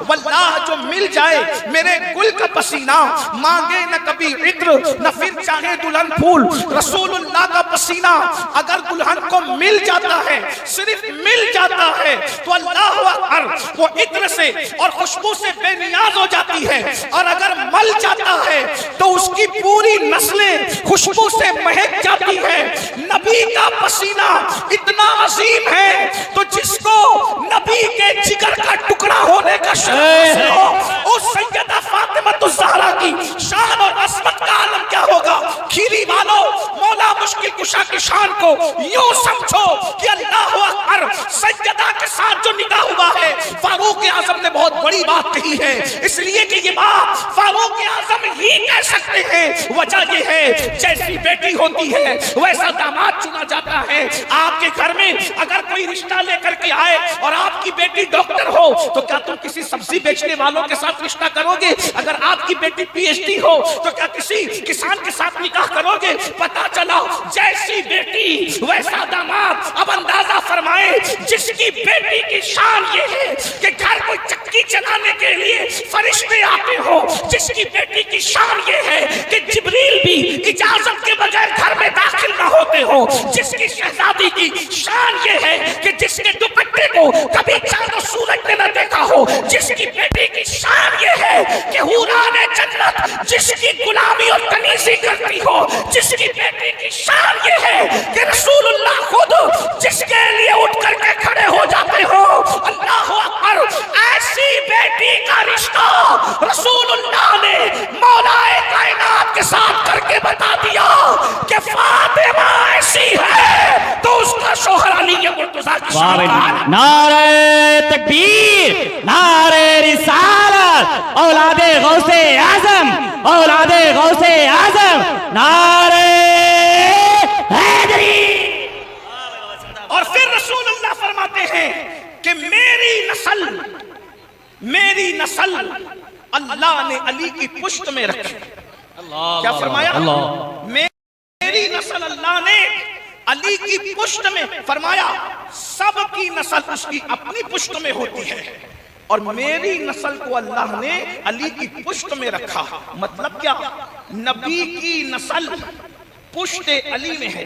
واللہ جو مل جائے میرے گل کا پسینہ، مانگے نہ کبھی عطر نہ پھر چاہے دلہن پھول۔ رسول اللہ کا پسینہ اگر دلہن کو مل جاتا ہے، صرف مل جاتا ہے تو اللہ اکبر وہ عطر سے اور خوشبو سے بے نیاز ہو جاتی ہے، اور اگر مل جاتا ہے تو اس کی پوری نسلیں خوشبو سے مہک جاتی ہے۔ نبی کا پسینہ اتنا عظیم ہے تو جس کو نبی کے جگر کا ٹکڑا ہونے کا اس سیدہ فاطمہ الزہرا کی شان اور عظمت کا عالم کیا ہوگا؟ کھیری والوں، مولا مشکل کشا کی شان کو یوں سمجھو کہ اللہ اکبر سیدہ کے ساتھ جو نکاح ہوا ہے، فاروق اعظم نے بہت بڑی بات کہی ہے، اس لیے کہ یہ بات فاروق اعظم ہی کہہ سکتے ہیں۔ وجہ یہ ہے جیسی بیٹی ہوتی ہے ویسا داماد چنا جاتا ہے۔ آپ کے گھر میں اگر کوئی رشتہ لے کر کے آئے اور آپ کی بیٹی ڈاکٹر ہو تو کیا تم کسی سبزی بیچنے والوں کے ساتھ رشتہ کرو گے؟ اگر آپ کی بیٹی پی ایچ ڈی ہو تو کیا کسی کسان کے ساتھ نکاح کرو گے؟ پتا چلا جیسی بیٹی ویسا داماد۔ اب اندازہ فرمائے جس کی بیٹی کی شان یہ ہے کہ گھر کو چکی چلانے کے لیے فرشتے آتے ہو، جس کی بیٹی کی شان یہ ہے کہ جبریل بھی اجازت کے بغیر گھر میں داخل نہ ہوتے ہو، جس کی شہزادی کی شان یہ ہے کہ جس کے دوپٹے کو کبھی چاند و سورج نے نہ دیکھا ہو، جس کی بیٹی کی شان یہ ہے کہ حوران جنت جس کی غلامی اور کنیزی کرتی ہو، جس کی بیٹی کی شان یہ ہے کہ رسول اللہ خود جس کے لیے اٹھ کر کے کھڑے ہو جاتے ہو۔ اللہ اکبر، ایسی بیٹی کا رشتہ رسول اللہ نے مولا کائنات کے ساتھ کر کے بتا دیا کہ فاطمہ ایسی ہے تو اس کا شوہر علی مرتضیٰ کی شان ہے۔ نعرہ تکبیر، نعرہ رسالت، اولاد غوث اعظم، اولاد غوث اعظم، نعرہ حیدری۔ اور پھر رسول اللہ فرماتے ہیں کہ میری نسل اللہ نے علی کی پشت میں رکھی۔ کیا فرمایا؟ میری نسل اللہ نے علی کی پشت میں، فرمایا سب کی نسل اس کی اپنی پشت میں ہوتی ہے، اور میری نسل کو اللہ نے علی کی پشت میں رکھا۔ مطلب کیا؟ نبی کی نسل پشت علی میں ہے۔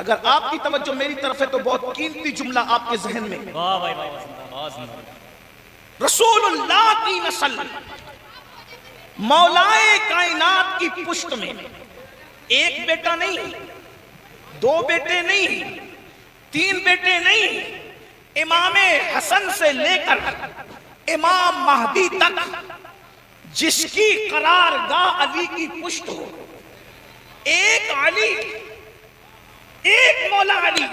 اگر آپ کی توجہ میری طرف ہے تو بہت قیمتی جملہ آپ کے ذہن میں، رسول اللہ کی نسل مولا کائنات کی پشت میں، ایک بیٹا نہیں، دو بیٹے نہیں، تین بیٹے نہیں، امام حسن سے لے کر امام مہدی تک جس کی قرارگاہ علی کی پشت ہو، ایک علی، ایک مولا علی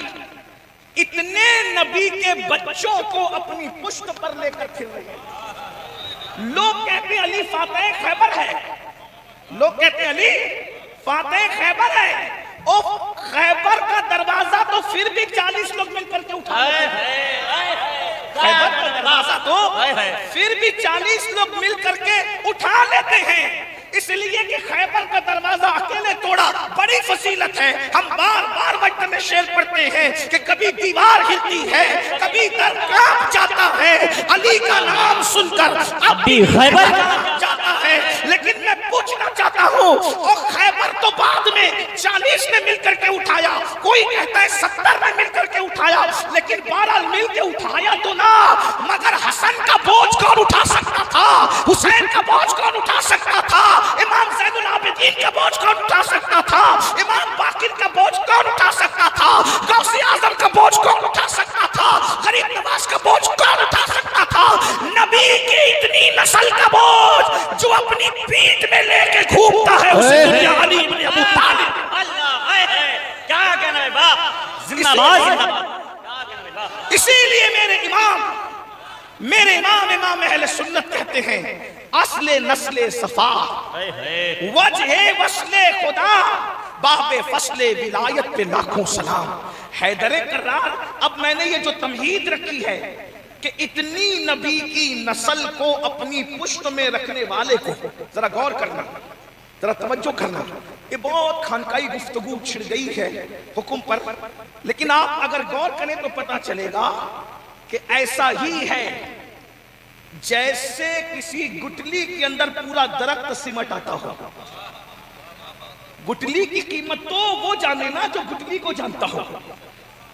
اتنے نبی کے بچوں کو اپنی پشت پر لے کر پھر رہے ہیں۔ لوگ کہتے ہیں علی فاتح خیبر ہے، لوگ کہتے ہیں علی فاتح خیبر ہے۔ او خیبر کا دروازہ تو پھر بھی 40 لوگ مل کر کے اٹھائے ہیں، خیبر کا دروازہ تو پھر بھی 40 لوگ مل کر کے اٹھا لیتے ہیں، اس لیے کہ خیبر کا دروازہ اکیلے توڑا بڑی فضیلت ہے۔ ہم بار بار وقت میں شعر پڑھتے ہیں کہ کبھی دیوار ہلتی ہے، کبھی در کانپ جاتا ہے، علی کا نام سن کر اب بھی خیبر جاتا ہے۔ لیکن میں پوچھنا چاہتا ہوں، اور خیبر تو بعد میں 40 نے مل کر کے اٹھایا، کوئی کہتا ہے 70 نے مل کر کے اٹھایا، لیکن 12 مل کے اٹھایا تو نہ، مگر حسن کا بوجھ کون اٹھا سکتا تھا؟ حسین کا بوجھ کون اٹھا سکتا تھا؟ امام زین العابدین کا بوجھ کون اٹھا سکتا تھا؟ امام باقر کا بوجھ کون اٹھا سکتا تھا؟ غوث اعظم کا بوجھ کون اٹھا سکتا تھا؟ غریب نواز کا بوجھ کون اٹھا سکتا تھا؟ نبی کی اتنی نسل کا بوجھ جو اپنی پیٹھ میں لے کے گھومتا ہے اسے دنیا علی بن ابو طالب۔ کیا کہنا ہے باپ، زندہ باد۔ اسی لیے میرے امام امام اہل سنت کہتے ہیں اصل نسل صفا، وجہ وصل خدا، باب فصل ولایت پہ لاکھوں سلام۔ حیدر کرار، اب میں نے یہ جو تمہید رکھی ہے کہ اتنی نبی کی نسل کو اپنی پشت میں رکھنے والے کو ذرا غور کرنا، ذرا توجہ کرنا۔ یہ بہت خانقائی گفتگو چھڑ گئی ہے حکم پر، لیکن آپ اگر غور کریں تو پتا چلے گا کہ ایسا ہی ہے جیسے کسی گٹلی کے اندر پورا درخت سمٹ آتا ہو. گٹلی کی قیمت تو وہ جانے نا جو گٹلی کو جانتا ہو.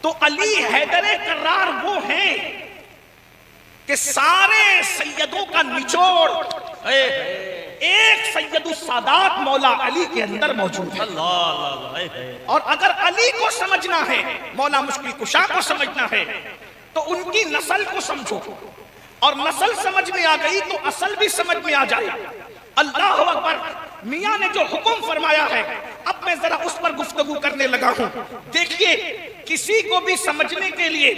تو علی حیدر کرار وہ ہیں کہ سارے سیدوں کا نچوڑ ایک سید السادات مولا علی کے اندر موجود ہے. اور اگر علی کو سمجھنا ہے، مولا مشکل کشا کو سمجھنا ہے، تو ان کی نسل کو سمجھو، اور نسل سمجھ میں آ گئی تو اصل بھی سمجھ میں آ جائے. اللہ اکبر. میاں نے جو حکم فرمایا ہے اب میں ذرا اس پر گفتگو کرنے لگا ہوں. دیکھیے کسی کو بھی سمجھنے کے لیے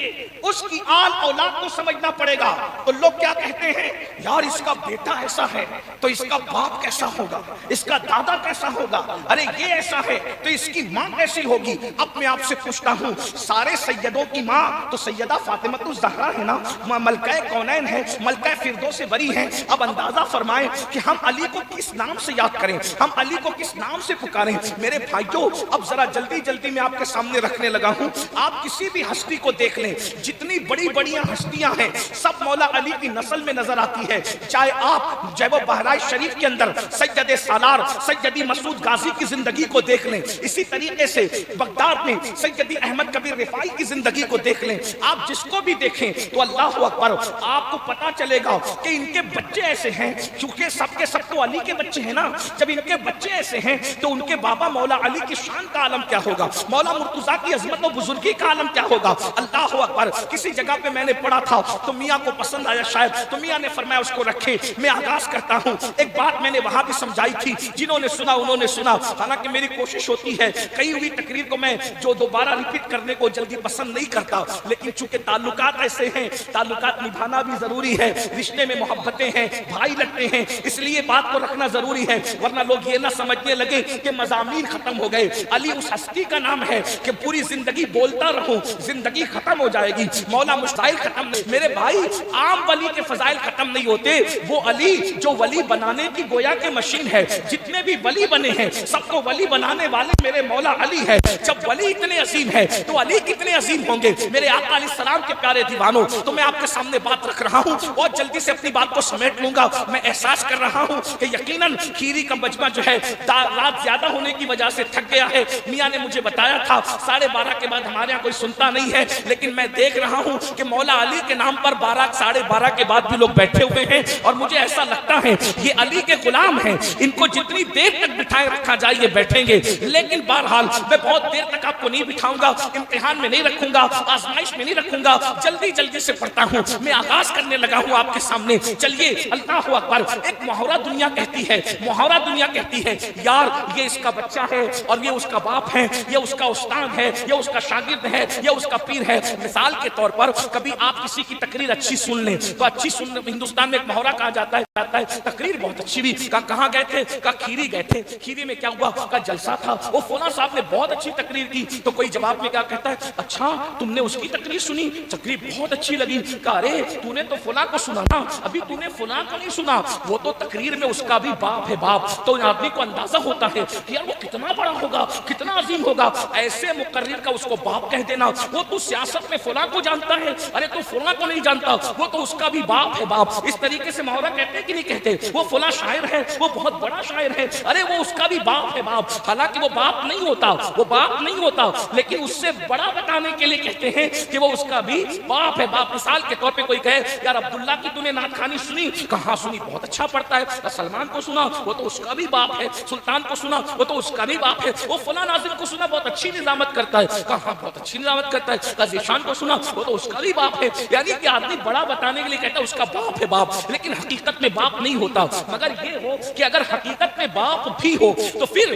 اس کی آل اولاد کو سمجھنا پڑے گا. تو لوگ کیا کہتے ہیں، یار اس کا بیٹا ایسا ہے تو اس کا باپ کیسا ہوگا، اس کا دادا کیسا ہوگا، ارے یہ ایسا ہے تو اس کی ماں کیسی ہوگی. اب میں آپ سے پوچھتا ہوں، سارے سیدوں کی ماں تو سیدہ فاطمہ الزہرا ہے نا، ملکہ کونین ہے، ملکہ فردوس بری ہیں. اب اندازہ فرمائیں کہ ہم علی کو کس نام سے یاد کریں، ہم علی کو کس نام سے پکاریں. میرے بھائیوں اب ذرا جلدی جلدی میں آپ کے سامنے رکھنے لگا ہوں. آپ کسی بھی ہستی کو دیکھ لیں، جتنی بڑی بڑی ہستیاں ہیں سب مولا علی کی نسل میں نظر آتی ہے. چاہے آپ جب بہرائچ شریف کے اندر سید سالار سیدی مسعود غازی کی زندگی کو دیکھ لیں، اسی طریقے سے بغداد میں سیدی احمد کبیر رفاعی کی زندگی کو دیکھ لیں. آپ جس کو بھی دیکھیں تو اللہ اکبر آپ کو پتا چلے گا کہ ان کے بچے ایسے ہیں، چونکہ سب کے سب تو علی کے بچے ہیں نا. جب ان کے بچے ایسے ہیں تو ان کے بابا مولا علی کی شان کا عالم کیا ہوگا، مولا مرتضیٰ کی عظمت و بزرگی کا عالم کیا ہوگا. اللہ اکبر. کسی جگہ پہ میں نے پڑھا تھا تو میاں کو پسند آیا شاید، تو میاں نے فرمایا اس کو رکھے. میں آغاز کرتا ہوں. ایک بات میں نے وہاں بھی سمجھائی تھی، جنہوں نے سنا انہوں نے سنا. حالانکہ میری کوشش ہوتی ہے کئی ہوئی تقریر کو میں جو دوبارہ ریپیٹ کرنے کو جلدی پسند نہیں کرتا، لیکن چونکہ تعلقات ایسے ہیں، تعلقات نبھانا بھی ضروری ہے. رشتے میں محبتیں ہیں، بھائی لگتے ہیں، اس لیے بات کو رکھنا ضروری ہے، ورنہ لوگ یہ نہ سمجھنے لگے کہ مضامین ختم ہو گئے. علی اس ہستی کا نام ہے کہ پوری زندگی بولتا رہوں، زندگی ختم ہو جائے گی. مولا مشتاق ختم نہیں. میرے بھائی عام ولی کے فضائل ختم نہیں ہوتے. وہ علی جو ولی بنانے کی گویا کے مشین ہے، جتنے بھی ولی بنے ہیں سب کو ولی بنانے والے میرے مولا علی ہے. جب ولی اتنے عظیم ہے تو علی کتنے عظیم ہوں گے. میرے آقا علیہ السلام کے پیارے دیوانوں، تو میں آپ کے سامنے بات رکھ رہا ہوں اور جلدی سے اپنی بات کو سمیٹ لوں گا. میں احساس کر رہا ہوں کہ یقیناً کھیری کا مجمع جو ہے رات زیادہ ہونے کی وجہ سے تھک گیا ہے. میاں نے مجھے بتایا تھا 12:30 کے بعد ہمارے یہاں کوئی سنتا نہیں ہے، لیکن میں دیکھ رہا ہوں کہ مولا علی کے نام پر 12:30 کے بعد بھی لوگ بیٹھے ہوئے ہیں، اور مجھے ایسا لگتا ہے یہ علی کے غلام ہیں. ان کو جتنی دیر تک بٹھائے رکھا جائے یہ بیٹھیں گے. لیکن بہرحال میں بہت دیر تک آپ کو نہیں بٹھاؤں گا، امتحان میں نہیں رکھوں گا، آزمائش میں نہیں رکھوں گا. جلدی جلدی سے پڑھتا ہوں. میں آغاز کرنے لگا ہوں آپ کے سامنے. چلیے اللہ اکبر. ایک محاورہ دنیا کہتی ہے، محاورہ دنیا کہتی ہے یار یہ اس کا بچہ ہے اور یہ اس کا باپ ہے، یہ اس کا استاد ہے، یہ اس کا شاگرد ہے، یہ اس کا پیر ہے. مثال کے طور پر کبھی آپ کسی کی تقریر اچھی سن لیں تو اچھی سن، ہندوستان میں ایک محاورہ کہا جاتا ہے تقریر بہت اچھی بھی. کہاں گئے تھے؟ کہا کھیری گئے تھے. کھیری میں کیا ہوا؟ کہا جلسہ تھا، وہ فلاں صاحب نے بہت اچھی تقریر کی. تو کوئی جواب میں کیا کہتا ہے، اچھا تم نے اس کی تقریر سنی، تقریر بہت اچھی لگی. کہا ارے تو نے تو فلاں کو سنا نا، ابھی تو نے فلاں کو نہیں سنا، وہ تو تقریر میں اس کا بھی باپ ہے باپ. تو آدمی کو اندازہ ہوتا ہے کہ یار وہ کتنا بڑا ہوگا، کتنا عظیم ہوگا. ایسے مقرر کا اس کو باپ کہہ دینا. وہ تو سیاست میں فلاں کو جانتا ہے، ارے تو فلاں کو نہیں جانتا، وہ تو اس کا بھی باپ ہے باپ. اس طریقے سے محاورہ کہتے کہ نہیں کہتے. وہ فلاں شاعر ہے، وہ بہت بڑا شاعر ہے، ارے وہ اس کا بھی باپ ہے باپ. حالانکہ وہ باپ نہیں ہوتا، وہ باپ نہیں ہوتا، لیکن اس سے بڑا بتانے کے لیے کہتے ہیں کہ وہ اس کا بھی باپ ہے باپ. مثال کے طور پہ کوئی کہے یار عبداللہ کی تو نے نعت خوانی سنی؟ کہاں سنی؟ بہت اچھا پڑھتا ہے. سلمان کو سنا؟ وہ تو اس کا بھی باپ ہے. سلطان کو سنا؟ وہ تو اس کا بھی باپ ہے. وہ فلاں ناظم کو سنا؟ بہت اچھی نظامت کرتا ہے. کہاں بہت اچھی نظامت کرتا ہے. ذیشان کو سنا؟ وہ تو اس کا بھی باپ ہے. یعنی کہ آدمی بڑا بتانے کے لیے کہتا ہے اس کا باپ ہے باپ، لیکن حقیقت میں باپ نہیں ہوتا. مگر یہ ہو کہ اگر حقیقت میں باپ بھی ہو تو پھر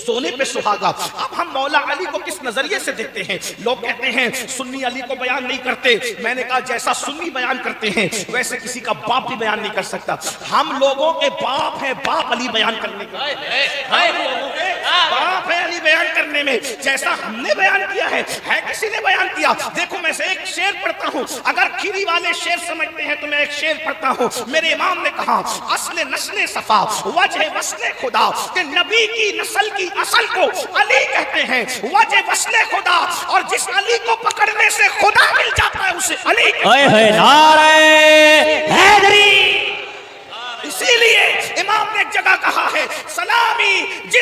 سونے پہ سہاگا. اب ہم مولا علی کو کس نظریے سے دیکھتے ہیں؟ لوگ کہتے ہیں سنی علی کو بیان نہیں کرتے. میں نے کہا جیسا سنی بیان کرتے ہیں ویسے کسی کا باپ بھی بیان نہیں کر سکتا. ہم لوگوں کے باپ ہیں باپ علی بیان کرنے کا، ہم لوگوں کے باپ ہے علی بیان کرنے میں. جیسا ہم نے بیان کیا ہے کسی نے بیان کیا. دیکھو میں سے ایک شعر پڑھتا ہوں، اگر کھیری والے شعر سمجھتے ہیں تو میں ایک شعر پڑھتا ہوں. میرے امام نے کہا اصل نسل صفا وجہ وصل خدا، کہ نبی کی نسل کی اصل کو علی کہتے ہیں، وجہ وصل خدا. اور جس علی کو پکڑنے سے خدا مل جاتا ہے اسے علی کہتے ہیں. نعرہ حیدری.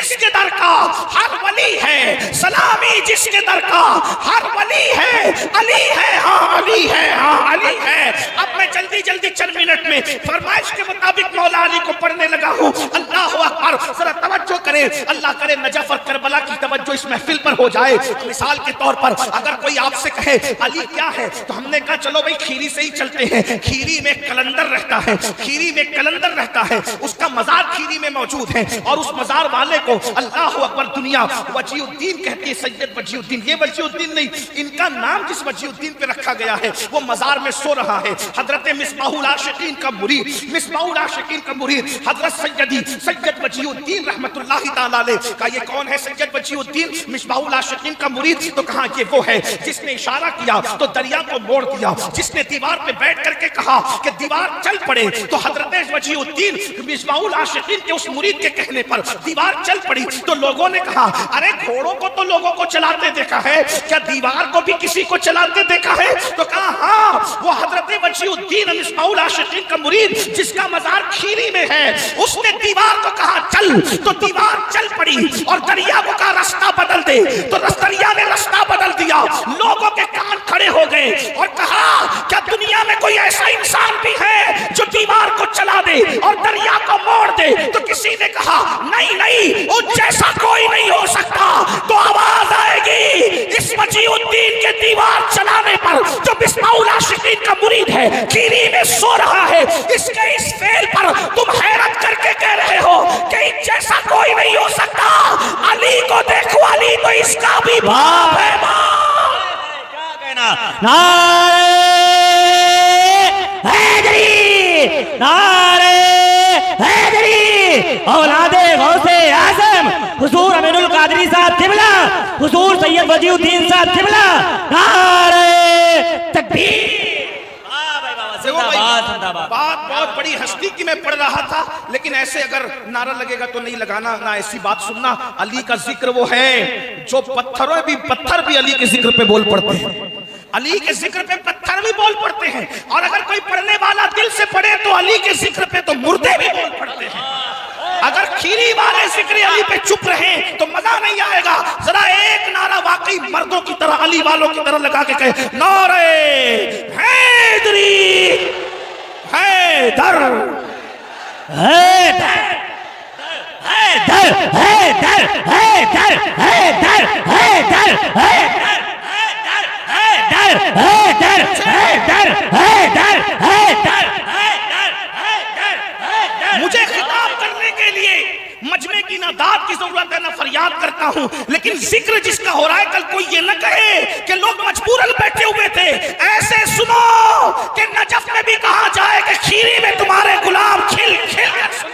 جس کے در کا ہر ولی ہے، سلامی جس کے در کا ہر ولی ہے، علی ہے ہاں علی ہے ہاں علی ہے۔ اب میں جلدی جلدی چند منٹ میں فرمائش کے مطابق مولا علی کو پڑھنے لگا ہوں۔ اللہ اکبر، ذرا توجہ کریں، اللہ کرے نجف اور کربلا کی توجہ اس محفل پر ہو جائے۔ مثال کے طور پر اگر کوئی آپ سے کہے علی کیا ہے تو ہم نے کہا چلو بھائی کھیری سے ہی چلتے ہیں۔ کھیری میں کلندر رہتا ہے، کھیری میں کلندر رہتا ہے، اس کا مزار کھیری میں موجود ہے، اور اس مزار والے کو اللہ اکبر دنیا وجی الدین کہتی ہے، سید وجی الدین۔ یہ وجی الدین نہیں، ان کا نام جس وجی الدین پہ رکھا گیا ہے وہ مزار میں سو رہا ہے۔ حضرت مصباح العاشقین کا مرید، مصباح العاشقین کا مرید حضرت سیدی سید وجی الدین رحمت اللہ تعالیٰ علیہ کا یہ کون ہے؟ سید وجی الدین مصباح العاشقین کا مرید۔ تو کہا یہ وہ ہے جس نے اشارہ کیا تو دریا کو موڑ دیا، جس نے دیوار پہ بیٹھ کر کے کہا کہ دیوار چل پڑے تو حضرت وجی الدین مصباح العاشقین کے اس مرید کے کہنے پر دیوار چل پڑی۔ تو لوگوں نے کہا ارے گھوڑوں کو تو لوگوں کو چلاتے دیکھا ہے، کیا دیوار کو بھی کسی کو چلاتے دیکھا ہے؟ تو کہا ہاں، وہ حضرت وجی الدین مصباح العاشقین کا مرید جس کا مزار کھیری میں ہے، اس نے دیوار کو کہا چل تو دیوار چل پڑی، اور دریا کو کہا راستہ بدل دے تو دریا نے راستہ بدل دیا۔ لوگوں کے کان کھڑے ہو گئے اور کہا کیا دنیا میں کوئی ایسا انسان بھی ہے جو دیوار کو چلا دے اور دریا کو موڑ دے؟ تو کسی نے کہا نہیں نہیں، اس جیسا کوئی نہیں ہو سکتا۔ تو آواز آئے گی اس وجی الدین کے دیوار چلانے پر جو مصباح العاشقین کا مرید ہے، کھیری میں سو رہا ہے، اس کے اس فعل پر تم حیرت کر کے کہہ رہے ہو کہ اس جیسا کوئی نہیں ہو سکتا۔ علی کو دیکھو، علی تو اس کا بھی باپ ہے۔ کیا کہنا؟ نعرہ حیدری، نعرہ حیدری، اولاد غوث اعظم حضور امین القادری صاحب قبلہ، حضور سید وجی الدین صاحب قبلہ، نعرہ تکبیر۔ بات بہت بڑی ہستی کی میں پڑھ رہا تھا، لیکن ایسے اگر نعرہ لگے گا تو نہیں لگانا، نہ ایسی بات سننا۔ علی کا ذکر وہ ہے جو پتھر بھی علی کے ذکر پہ بول پڑتے ہیں، علی کے ذکر پہ پتھر بھی بول پڑتے ہیں، اور اگر کوئی پڑھنے والا دل سے پڑھے تو علی کے ذکر پہ تو مردے بھی بول پڑتے ہیں۔ اگر کھیری والے ذکر علی پہ چپ رہے تو مزہ نہیں آئے گا۔ ذرا ایک نعرہ واقعی مردوں کی طرح، علی والوں کی طرح لگا کے کہے نعرہ حیدری، حیدر حیدر حیدر حیدر حیدر حیدر حیدر حیدر حیدر حیدر حیدر۔ مجھے خطاب کرنے کے لیے مجمع کی نہ داد کی ضرورت ہے نہ فریاد کرتا ہوں، لیکن ذکر جس کا ہو رہا ہے کل کوئی یہ نہ کہے کہ لوگ مجبوراً بیٹھے ہوئے تھے۔ ایسے سنو کہ نجف میں بھی کہا جائے کہ کھیری میں تمہارے غلام کھل کھل کر سن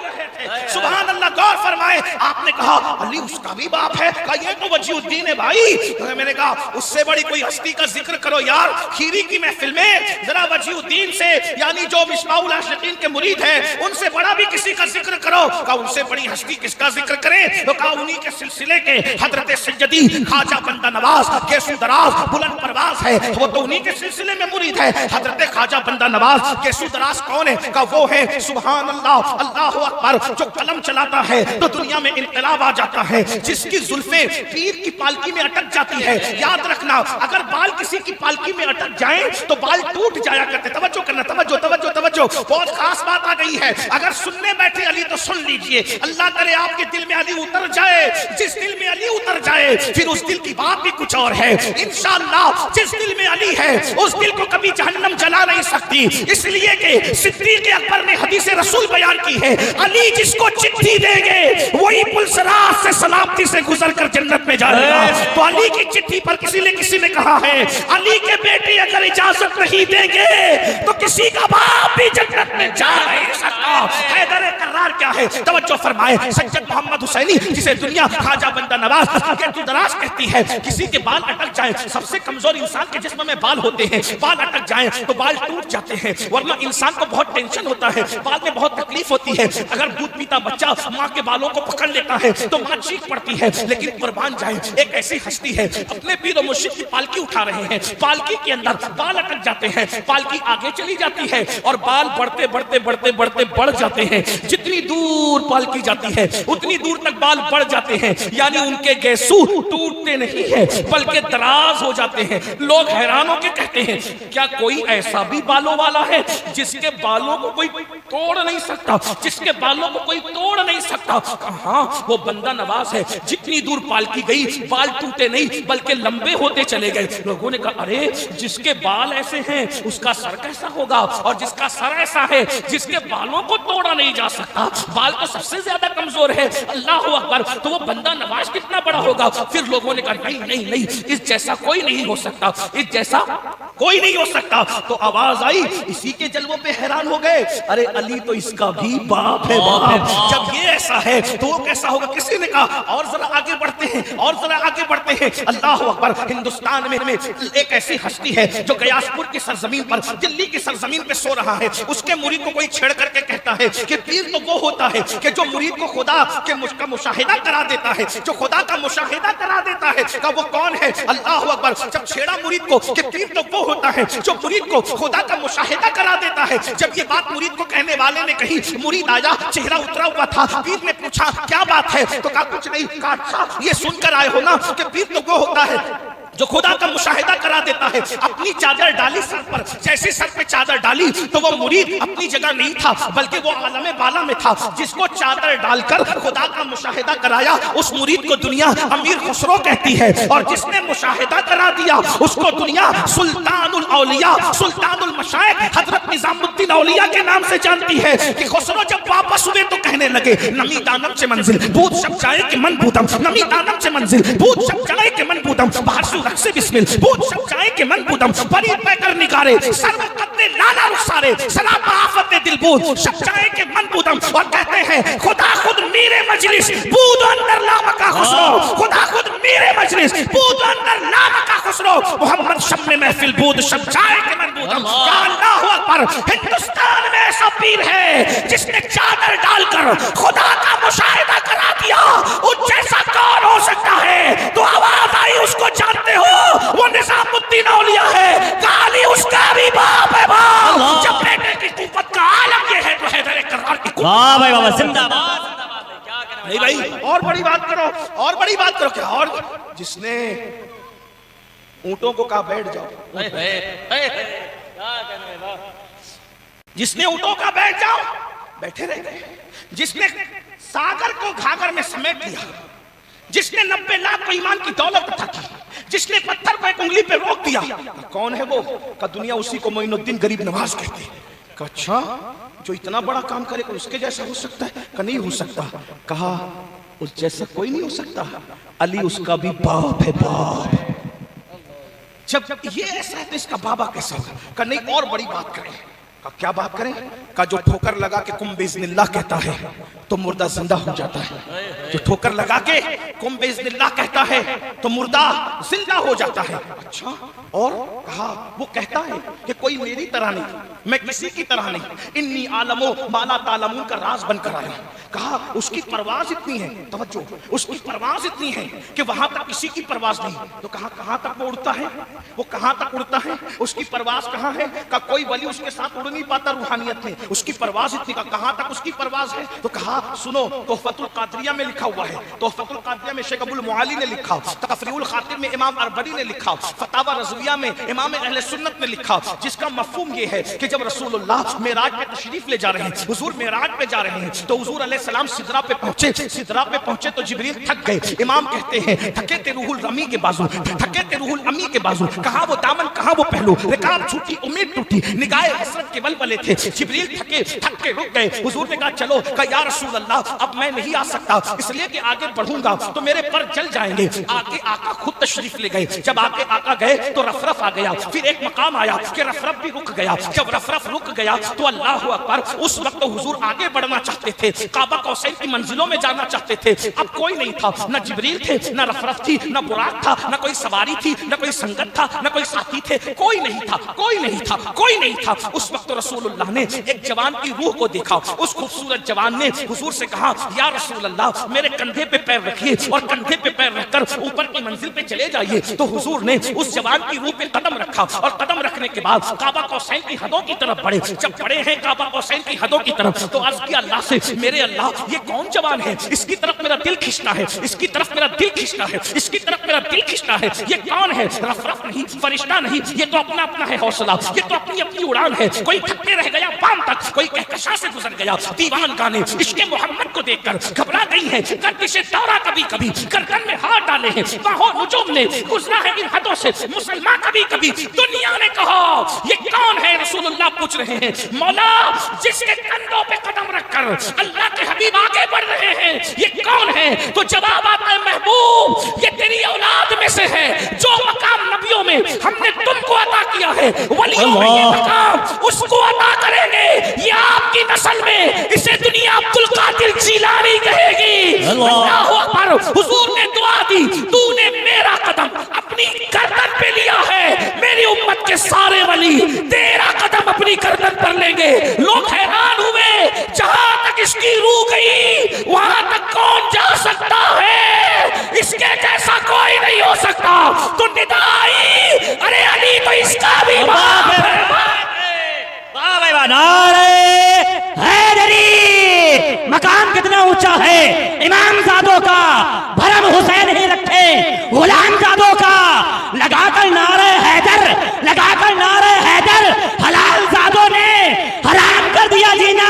رہے تھے۔ سبحان اللہ، غور فرمائے۔ آپ نے کہا علی اس کا بھی باپ ہے، کہا یہ تو وجی الدین ہے بھائی۔ میں نے کہا اس سے بڑی کوئی ہستی کا ذکر کرو یار، کھیری کی محفل میں ذرا وجی الدین سے، یعنی جو مصباح العاشقین کے مرید ہیں، ان سے بڑا بھی کسی کا ذکر کرو۔ کہا ان سے بڑی ہستی کس کا ذکر کریں؟ تو کہا انہی کے سلسلے کے حضرت سیدی خواجہ بندہ نواز گیسو دراز بلند پرواز ہے، وہ تو انہی کے سلسلے میں مرید ہے۔ حضرت خواجہ بندہ نواز گیسو دراز کون ہے؟ کہا وہ ہے سبحان اللہ، اللہ اکبر، جو قلم چلاتا ہے تو دنیا میں انقلاب آ جاتا ہے، جس کی زلفیں پیر کی پالکی میں اٹک جاتی ہے۔ یاد رکھنا اگر بال کسی کی پالکی میں اٹک جائیں تو بال ٹوٹ جایا کرتے۔ توجہ کرنا، توجہ توجہ توجہ، بہت خاص بات آ گئی ہے۔ اگر سننے بیٹھے علی تو سن لیجئے، اللہ کرے آپ کے دل میں علی اتر جائے۔ جس دل میں علی اتر جائے پھر اس دل کی بات بھی کچھ اور ہے انشاءاللہ۔ جس دل میں علی ہے اس دل کو کبھی جہنم جلا نہیں سکتی، اس لیے کہ صدیق اکبر نے حدیث رسول بیان کی ہے، علی جس کو چٹھی دیں گے وہی پلسرات سے سلامتی سے گزر کر جنت میں جائے گا۔ تو علی کی چٹھی پر کسی نے کہا ہے علی کے بیٹے اگر اجازت نہیں دیں گے تو کسی کا باپ بھی جنت میں جا نہیں سکتا۔ حیدر کرار کیا ہے؟ توجہ فرمائے، سید محمد حسینی جسے دنیا خواجہ بندہ نواز کے تو دراز کہتی ہے، کسی کے بال اٹک جائیں، سب سے کمزور انسان کے جسم میں بال ہوتے ہیں، بال اٹک جائیں تو بال ٹوٹ جاتے ہیں، ورنہ انسان کو بہت ٹینشن ہوتا ہے، بال میں بہت تکلیف ہوتی ہے۔ اگر دودھ پیتا بچہ ماں کے بالوں کو پکڑ لیتا ہے تو ماں چیخ پڑتی ہے، لیکن قربان جائیں ایک ایسی ہستی ہے اپنے پیر و مرشد کی پالکی اٹھا رہے ہیں، پالکی کے اندر بال اٹک جاتے ہیں، پالکی آگے چلی جاتی ہے اور بال بال بڑھتے بڑھتے بڑھتے بڑھتے بڑھ جاتے ہیں، جتنی دور پالکی جاتی ہے اتنی دور تک بال بڑھ جاتے ہیں، یعنی ان کے گیسو ٹوٹتے نہیں ہیں بلکہ دراز ہو جاتے ہیں۔ لوگ حیران ہو کے کہتے ہیں کیا کوئی ایسا بھی بالوں والا ہے جس کے بالوں کو کوئی توڑ نہیں سکتا، جس کے بالوں کو کوئی توڑ نہیں سکتا؟ ہاں، وہ بندہ نواز ہے، جتنی دور پالکی گئی بال ٹوٹے نہیں بلکہ لمبے ہوتے چلے گئے۔ لوگوں نے کہا ارے جس کے بال ایسے ہیں اس کا سر کیسا ہوگا، اور جس کا سر ایسا ہے جس کے بالوں کو توڑا نہیں جا سکتا، بال تو سب سے زیادہ کمزور ہے، اللہ اکبر، تو وہ بندہ نواز کتنا بڑا ہوگا؟ پھر لوگوں نے کہا نہیں نہیں نہیں، اس جیسا کوئی نہیں ہو سکتا، اس جیسا کوئی نہیں ہو سکتا۔ تو آواز آئی، اسی کے جلووں پہ حیران ہو گئے، ارے علی تو اس کا بھی باپ ہے باپ، جب یہ ایسا ہے تو وہ کیسا ہوگا؟ کسی نے کہا اور ذرا آگے بڑھتے ہیں، اور ذرا آگے بڑھتے ہیں۔ اللہ اکبر، ہندوستان میں ایک ایسی ہستی ہے جو گیاسپور کی سرزمین پر، دلی کی سرزمین پہ سو رہا ہے، اس کے مرید کو کوئی چھیڑ کر کے کہتا ہے کہ پیر تو وہ ہوتا ہے کہ جو مرید کو خدا کے کا مشاہدہ کرا دیتا ہے، جو خدا کا مشاہدہ کرا دیتا ہے۔ کہ وہ کون ہے؟ اللہ اکبر، جب چھیڑا مرید کو کہ پیر تو وہ ہوتا ہے جو مرید کو خدا کا مشاہدہ کرا دیتا ہے، جب یہ بات مرید کو کہنے والے نے کہی، مرید آیا، چہرہ اترا ہوا تھا، پیر نے پوچھا کیا بات ہے؟ تو کہا کچھ نہیں، کہا اچھا یہ سن کر آئے ہو نا کہ پیر تو وہ ہوتا ہے جو خدا کا مشاہدہ کرا دیتا ہے۔ اپنی چادر ڈالی سر پر، جیسے سر پہ چادر ڈالی تو وہ مرید اپنی جگہ نہیں تھا بلکہ وہ عالم بالا میں تھا، جس کو چادر ڈال کر خدا کا مشاہدہ کرایا اس مرید کو دنیا امیر خسرو کہتی ہے، اور جس نے مشاہدہ کرا دیا اس کو دنیا سلطان الاولیاء، سلطان المشائخ حضرت نظام الدین اولیاء کے نام سے جانتی ہے۔ کہ خسرو جب واپس ہوئے تو کہنے لگے نمی دانم سے منزل بود شب جائے کہ من بودم، نمی دانم سے منزل بود شب جائے کہ من بودم، باہر سے سے بسمل بود شب جائے کہ من بودم، بری پہ کر نگارے سر قد لالا رخسارے سلام آفت دل بود شب جائے کہ من بودم۔ اور کہتے ہیں خدا خود میرے مجلس بود اندر لامکا خسرو، خدا خود میرے مجلس بود اندر لامکا خسرو، محمد شب میں محفل بود شب جائے کہ من بودم۔ یا اللہ اکبر، ہندوستان میں ایسا پیر ہے جس نے چادر ڈال کر خدا کا مشاہدہ کرا دیا، اس جیسا کون ہو سکتا ہے؟ تو آواز آئی اس کو جانتے ہو، وہ نظام الدین اولیاء ہے، کالی اس کا بھی باپ ہے باپ۔ جب بیٹے کی قوت کا عالم یہ ہے تو حیدر کرار کی قوت۔ واہ بھائی واہ، زندہ باد۔ نہیں بھائی، اور بڑی بات کرو، اور بڑی بات کرو، کیا اور جس نے اونٹوں کو کہا بیٹھ جاؤ، جس نے اونٹوں کا بیٹھ جاؤ بیٹھے رہ گئے، جس نے ساگر کو گھاگر میں سمیٹ لیا، جس نے 90 لاکھ کو ایمان کی دولت عطا کی، جس نے پتھر کو ایک انگلی پہ روک دیا، کون ہے وہ؟ کہ دنیا اسی کو معین الدین غریب نواز کہتے ہیں۔ کہ اچھا جو اتنا بڑا کام کرے کوئی اس کے جیسا ہو سکتا ہے؟ کہ نہیں ہو سکتا۔ کہا اس جیسا کوئی نہیں ہو سکتا، علی اس کا بھی باپ ہے باپ۔ جب یہ ایسا ہے تو اس کا بابا کیسا ہوگا؟ کہ نہیں اور بڑی بات کریں۔ کہ کیا بات کریں؟ کہ جو ٹھوکر لگا کے کم باذن اللہ کہتا ہے تو مردہ زندہ ہو جاتا ہے، جو ٹھوکر لگا کے کم باذن اللہ کہتا ہے تو مردہ زندہ ہو جاتا ہے۔ اچھا، اور کہا وہ کہتا ہے کہ کوئی میری طرح نہیں، میں کسی کی طرح نہیں، انی عالم و مالا تعلمون کا راز بن کر آیا۔ کہا اس کی پرواز اتنی ہے، توجہ، اس کی پرواز اتنی ہے کہ وہاں تک کسی کی پرواز نہیں۔ تو کہا کہاں تک وہ اڑتا ہے؟ وہ کہاں تک اڑتا ہے؟ اس کی پرواز کہاں ہے؟ کہ کوئی ولی اس کے ساتھ اڑ نہیں پاتا روحانیت میں، اس کی پرواز اتنی۔ کہاں تک اس کی پرواز ہے؟ تو کہا سنو، تحفۃ القادریہ میں لکھا ہوا ہے، تحفۃ القادریہ میں شیخ ابو المعالی نے لکھا، تفریح الخاطر میں امام اربری نے لکھا، فتاوی رضویہ میں امام اہل سنت نے لکھا، جس کا مفہوم یہ ہے کہ جب رسول اللہ معراج پہ تشریف لے جا رہے ہیں، حضور معراج پہ جا رہے ہیں، تو حضور علیہ السلام سدرہ پہ پہنچے، سدرہ پہ پہنچے تو جبریل تھک گئے۔ امام کہتے ہیں تھکے تھے روح الرمی کے بازو، تھکے تھے روح الامی کے بازو، کہاں وہ دامن کہاں وہ پہلو، رکاب چھوٹی امید ٹوٹی، نگاہ حسرت کے ولولے تھے۔ جبریل تھک کے رک گئے، حضور نے کہا چلو، کہا یا رسول اللہ اب میں نہیں آ سکتا، اس لیے کہ آگے بڑھوں گا تو میرے پر جل جائیں گے۔ آگے آقا خود تشریف لے گئے، جب آگے آقا گئے تو رفرف آ گیا، پھر ایک مقام آیا کہ رفرف بھی رک گیا، جب رفرف رک گیا تو اللہ اکبر، اس وقت حضور آگے بڑھنا چاہتے تھے، کعبہ قوسین کی منزلوں میں جانا چاہتے تھے، اب کوئی نہیں تھا، نہ جبریل تھے، نہ رفرف تھی، نہ براق تھا، نہ کوئی سواری تھی، نہ کوئی سنگت تھا، نہ کوئی ساتھی تھے، کوئی نہیں تھا، کوئی نہیں تھا، کوئی نہیں تھا۔ اس وقت رسول اللہ نے ایک جوان کی روح کو دیکھا، اس خوبصورت جوان نے حضور سے کہا یا رسول اللہ میرے کندھے پہ پیر رکھیے اور کندھے پہ پیر رکھ کر اوپر کی منزل پہ چلے جائیے۔ تو حضور نے اس جوان کی روح پہ قدم رکھا اور قدم رکھنے کے بعد کعبہ قوسین کی حدوں کی طرف بڑھے. جب بڑے ہیں کعبہ حسین کی حدوں کی طرف تو عرض کیا اللہ سے میرے اللہ یہ کون جوان ہے, اس کی طرف میرا دل کھنچتا ہے, اس کی طرف میرا دل کھنچتا ہے, اس کی طرف میرا دل کھنچتا ہے, یہ کون ہے؟ رف رف نہیں, فرشتہ نہیں, یہ تو اپنا اپنا ہے حوصلہ, یہ تو اپنی اپنی اڑان ہے. کوئی تھکتے رہ گیا بام تک, کوئی کہکشاں سے گزر گیا. دیوان گانے عشق محمد کو دیکھ کر گھبرا گئی ہے, گردش دورہ کبھی کبھی گردن میں ہاتھ ڈالے ہیں. باہو نجوم نے گزرا ہے ان حدوں سے مسلمان کبھی کبھی. دنیا نے کہا یہ کون ہے؟ رسول اللہ پوچھ رہے ہیں مولا جس کے کندھوں پہ قدم رکھ کر اللہ کے حبیب آگے بڑھ رہے ہیں یہ کون ہے؟ تو جواب آتا ہے محبوب یہ تیری اولاد میں سے ہے, جو مقام نبیوں میں ہم نے تم کو عطا کیا ہے ولیوں میں یہ مقام اس کو عطا کریں گے. یہ آپ کی نسل میں اسے دنیا عبد القادر جیلانی کہے گی. اللہ اکبر. حضور نے دعا دی تو نے میرا قدم اپنی گردن پہ لیا ہے, میری امت کے سارے ولی تیرا قدم اپنی گردن پر لیں گے. لوگ حیران ہوئے, جہاں تک اس کی روح گئی وہاں تک کون جا سکتا ہے؟ اس کے جیسا کوئی نہیں ہو سکتا. تو ندا آئی ارے علی تو اس کا بھی باپ ہے. نعرے حیدری. مقام کتنا اونچا ہے امام زادوں کا, بھرم حسین ہی رکھے غلام زادوں کا. لگا کر نعرے حیدر, لگا کر نعرے حیدر. حلال زادوں نے حرام کر دیا جینا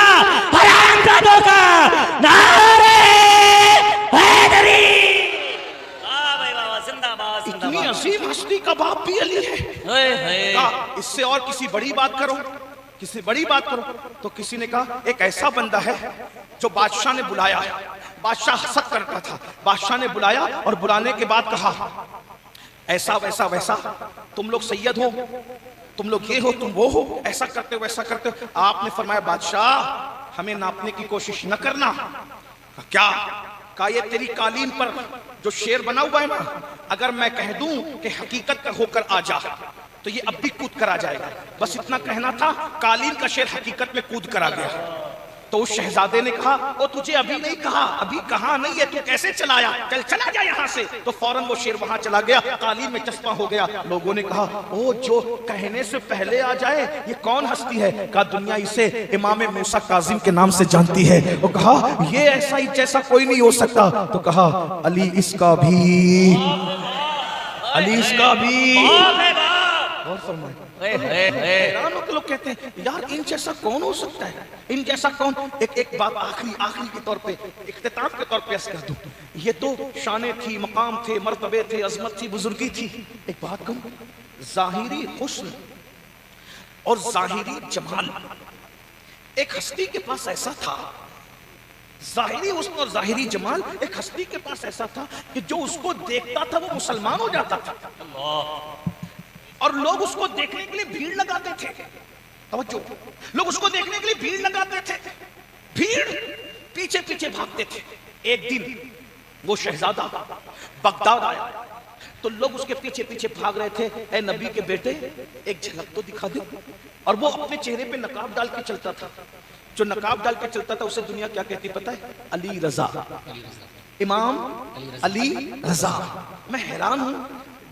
حرام زادوں کا. نعرے حیدری. اتنی عظیم ہستی کا باپ بھی علی ہے. اس سے اور کسی بڑی بات کرو, کسی بڑی بات کرو. تو کسی نے کہا ایک ایسا بندہ ہے جو بادشاہ نے بلایا, بادشاہ حسد کرتا تھا, بادشاہ نے بلایا اور بلانے کے بعد کہا ایسا ویسا ویسا, تم لوگ سید ہو, تم لوگ یہ ہو, تم وہ ہو, ایسا کرتے ہو ویسا کرتے ہو. آپ نے فرمایا بادشاہ ہمیں ناپنے کی کوشش نہ کرنا. کیا کہا یہ تیری قالین پر جو شیر بنا ہوا ہے نا, اگر میں کہہ دوں کہ حقیقت کا ہو کر آ جا تو یہ اب بھی کود کر آ جائے گا. بس اتنا کہنا تھا, قالین کا شیر حقیقت میں کود کر آ گیا. تو اس شہزادے نے کہا او تجھے ابھی نہیں کہا, ابھی کہا نہیں ہے, تو کیسے چلایا, چل چلا جا یہاں سے. تو فوراً وہ شیر وہاں چلا گیا, قالین میں چسپاں ہو گیا. لوگوں نے کہا او جو کہنے سے پہلے آ جائے یہ کون ہستی ہے؟ کہا دنیا اسے امام موسیٰ کاظم کے نام سے جانتی ہے. وہ کہا یہ ایسا ہی جیسا کوئی نہیں ہو سکتا. تو کہا علی اس کا بھی, علی اس کا بھی. لوگ کہتے ہیں یار ان جیسا کون ہو سکتا ہے, ان جیسا کون. ایک بات آخری کے طور پہ اختتام کے طور پہ کہہ دوں, یہ تو شانیں تھی, مقام تھے, مرتبے تھے, عظمت تھی, بزرگی تھی. ایک بات کہوں, ظاہری حسن اور ظاہری جمال ایک ہستی کے پاس ایسا تھا, ظاہری حسن اور ظاہری جمال ایک ہستی کے پاس ایسا تھا کہ جو اس کو دیکھتا تھا وہ مسلمان ہو جاتا تھا. اور لوگ اس کو دیکھنے کے لیے بھیڑ لگاتے تھے. توجہ, لوگ اس کو دیکھنے کے لیے بھیڑ لگاتے تھے, بھیڑ پیچھے پیچھے بھاگتے تھے. ایک دن وہ شہزادہ بغداد آیا تو لوگ اس کے پیچھے پیچھے بھاگ رہے تھے. اے نبی کے بیٹے ایک جھلک تو دکھا دے. اور وہ اپنے چہرے پہ نقاب ڈال کے چلتا تھا. جو نقاب ڈال کے چلتا تھا اسے دنیا کیا کہتی پتہ ہے؟ علی رضا, امام علی رضا. میں حیران ہوں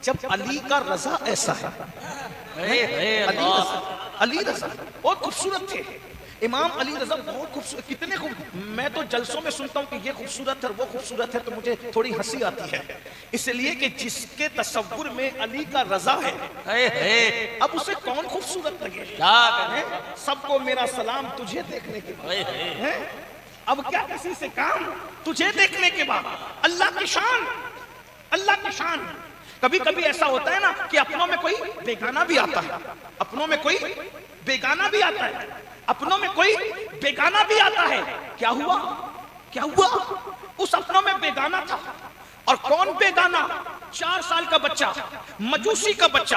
جب علی کا رضا ایسا ہے. علی رضا بہت خوبصورت تھے, امام علی رضا بہت خوبصورت. کتنے میں تو جلسوں میں سنتا ہوں کہ یہ خوبصورت ہے وہ خوبصورت ہے, تو مجھے تھوڑی ہنسی آتی ہے, اس لیے کہ جس کے تصور میں علی کا رضا ہے اب اسے کون خوبصورت لگے. سب کو میرا سلام تجھے دیکھنے کے بعد, اب کیا کسی سے کام تجھے دیکھنے کے بعد. اللہ کی شان, اللہ کی شان. کبھی کبھی ایسا ہوتا ہے نا کہ اپنوں میں کوئی بیگانہ بھی آتا ہے, اپنوں میں کوئی بیگانہ بھی آتا ہے, اپنوں میں کوئی بیگانہ بھی آتا ہے. کیا ہوا, کیا ہوا؟ اس اپنوں میں بیگانہ تھا. اور کون بیگانہ؟ 4 سال کا بچہ, مجوسی کا بچہ,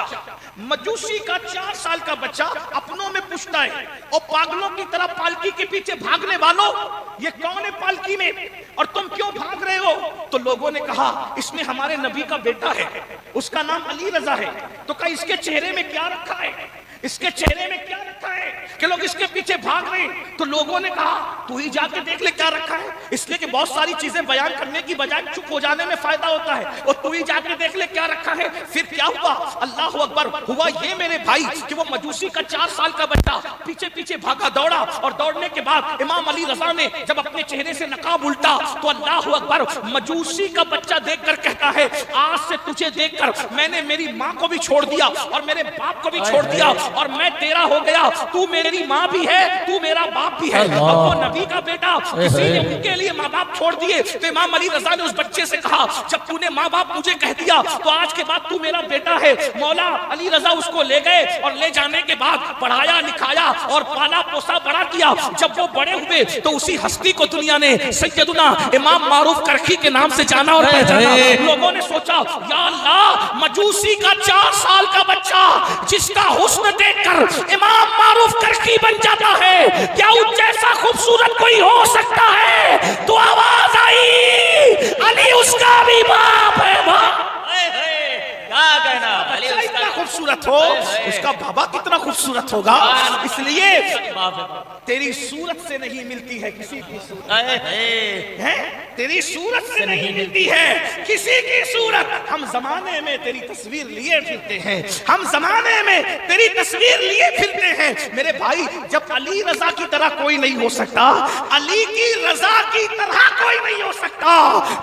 مجوسی کا 4 سال کا بچہ اپنوں میں پوچھتا ہے اور پاگلوں کی طرح پالکی کے پیچھے بھاگنے والوں یہ کون ہے پالکی میں, اور تم کیوں بھاگ رہے ہو؟ تو لوگوں نے کہا اس میں ہمارے نبی کا بیٹا ہے, اس کا نام علی رضا ہے. تو کہا اس کے چہرے میں کیا رکھا ہے؟ اس کے چہرے میں کیا رکھا ہے کہ لوگ اس کے پیچھے بھاگ رہے ہیں؟ تو لوگوں نے کہا تو ہی جا کے دیکھ لے کیا رکھا ہے، اس لیے کہ بہت ساری چیزیں بیان کرنے کی بجائے چپ ہو جانے میں فائدہ ہوتا ہے، اور تو ہی جا کے دیکھ لے کیا رکھا ہے۔ پھر کیا ہوا؟ اللہ اکبر، ہوا یہ میرے بھائی کہ وہ مجوسی کا 4 سال کا بچہ پیچھے پیچھے بھاگا دوڑا، اور دوڑنے کے بعد امام علی رضا نے جب اپنے چہرے سے نقاب الٹا تو اللہ اکبر، مجوسی کا بچہ دیکھ کر کہتا ہے آج سے تجھے دیکھ کر میں نے میری ماں کو بھی چھوڑ دیا اور میرے باپ کو بھی چھوڑ دیا، اور میں تیرا ہو گیا، تو میری ماں بھی ہے، تو میرا باپ بھی ہے۔ اب وہ نبی کا بیٹا، کسی نے ان کے لیے ماں باپ چھوڑ دیے، تو امام علی رضا نے اس بچے سے کہا جب تو نے ماں باپ مجھے کہہ دیا تو آج کے بعد تو میرا بیٹا ہے۔ مولا علی رضا اس کو لے گئے، اور لے جانے کے بعد پڑھایا لکھایا اور پالا پوسا بڑا کیا۔ جب وہ بڑے ہوئے تو اسی ہستی کو دنیا نے سیدنا امام معروف کرخی کے نام سے جانا اور پہچانا۔ لوگوں نے سوچا یا اللہ، مجوسی کا 4 سال کا بچہ جس کا حسن دیکھ کر امام معروف کرخی بن جاتا ہے، کیا ان جیسا خوبصورت کوئی ہو سکتا ہے؟ تو آواز آئی علی اس کا بھی باپ ہے۔ کیا کہنا، اتنا خوبصورت ہو اس کا بابا کتنا خوبصورت ہوگا۔ اس لیے تیری صورت سے نہیں ملتی ہے کسی کی صورت، تیری صورت سے نہیں ملتی ہے کسی کی صورت۔ ہم زمانے میں تیری تصویر لیے پھرتے ہیں، ہم زمانے میں تیری تصویر لیے پھرتے ہیں۔ میرے بھائی، جب علی رضا کی طرح کوئی نہیں ہو سکتا، علی کی رضا کی طرح کوئی نہیں ہو سکتا،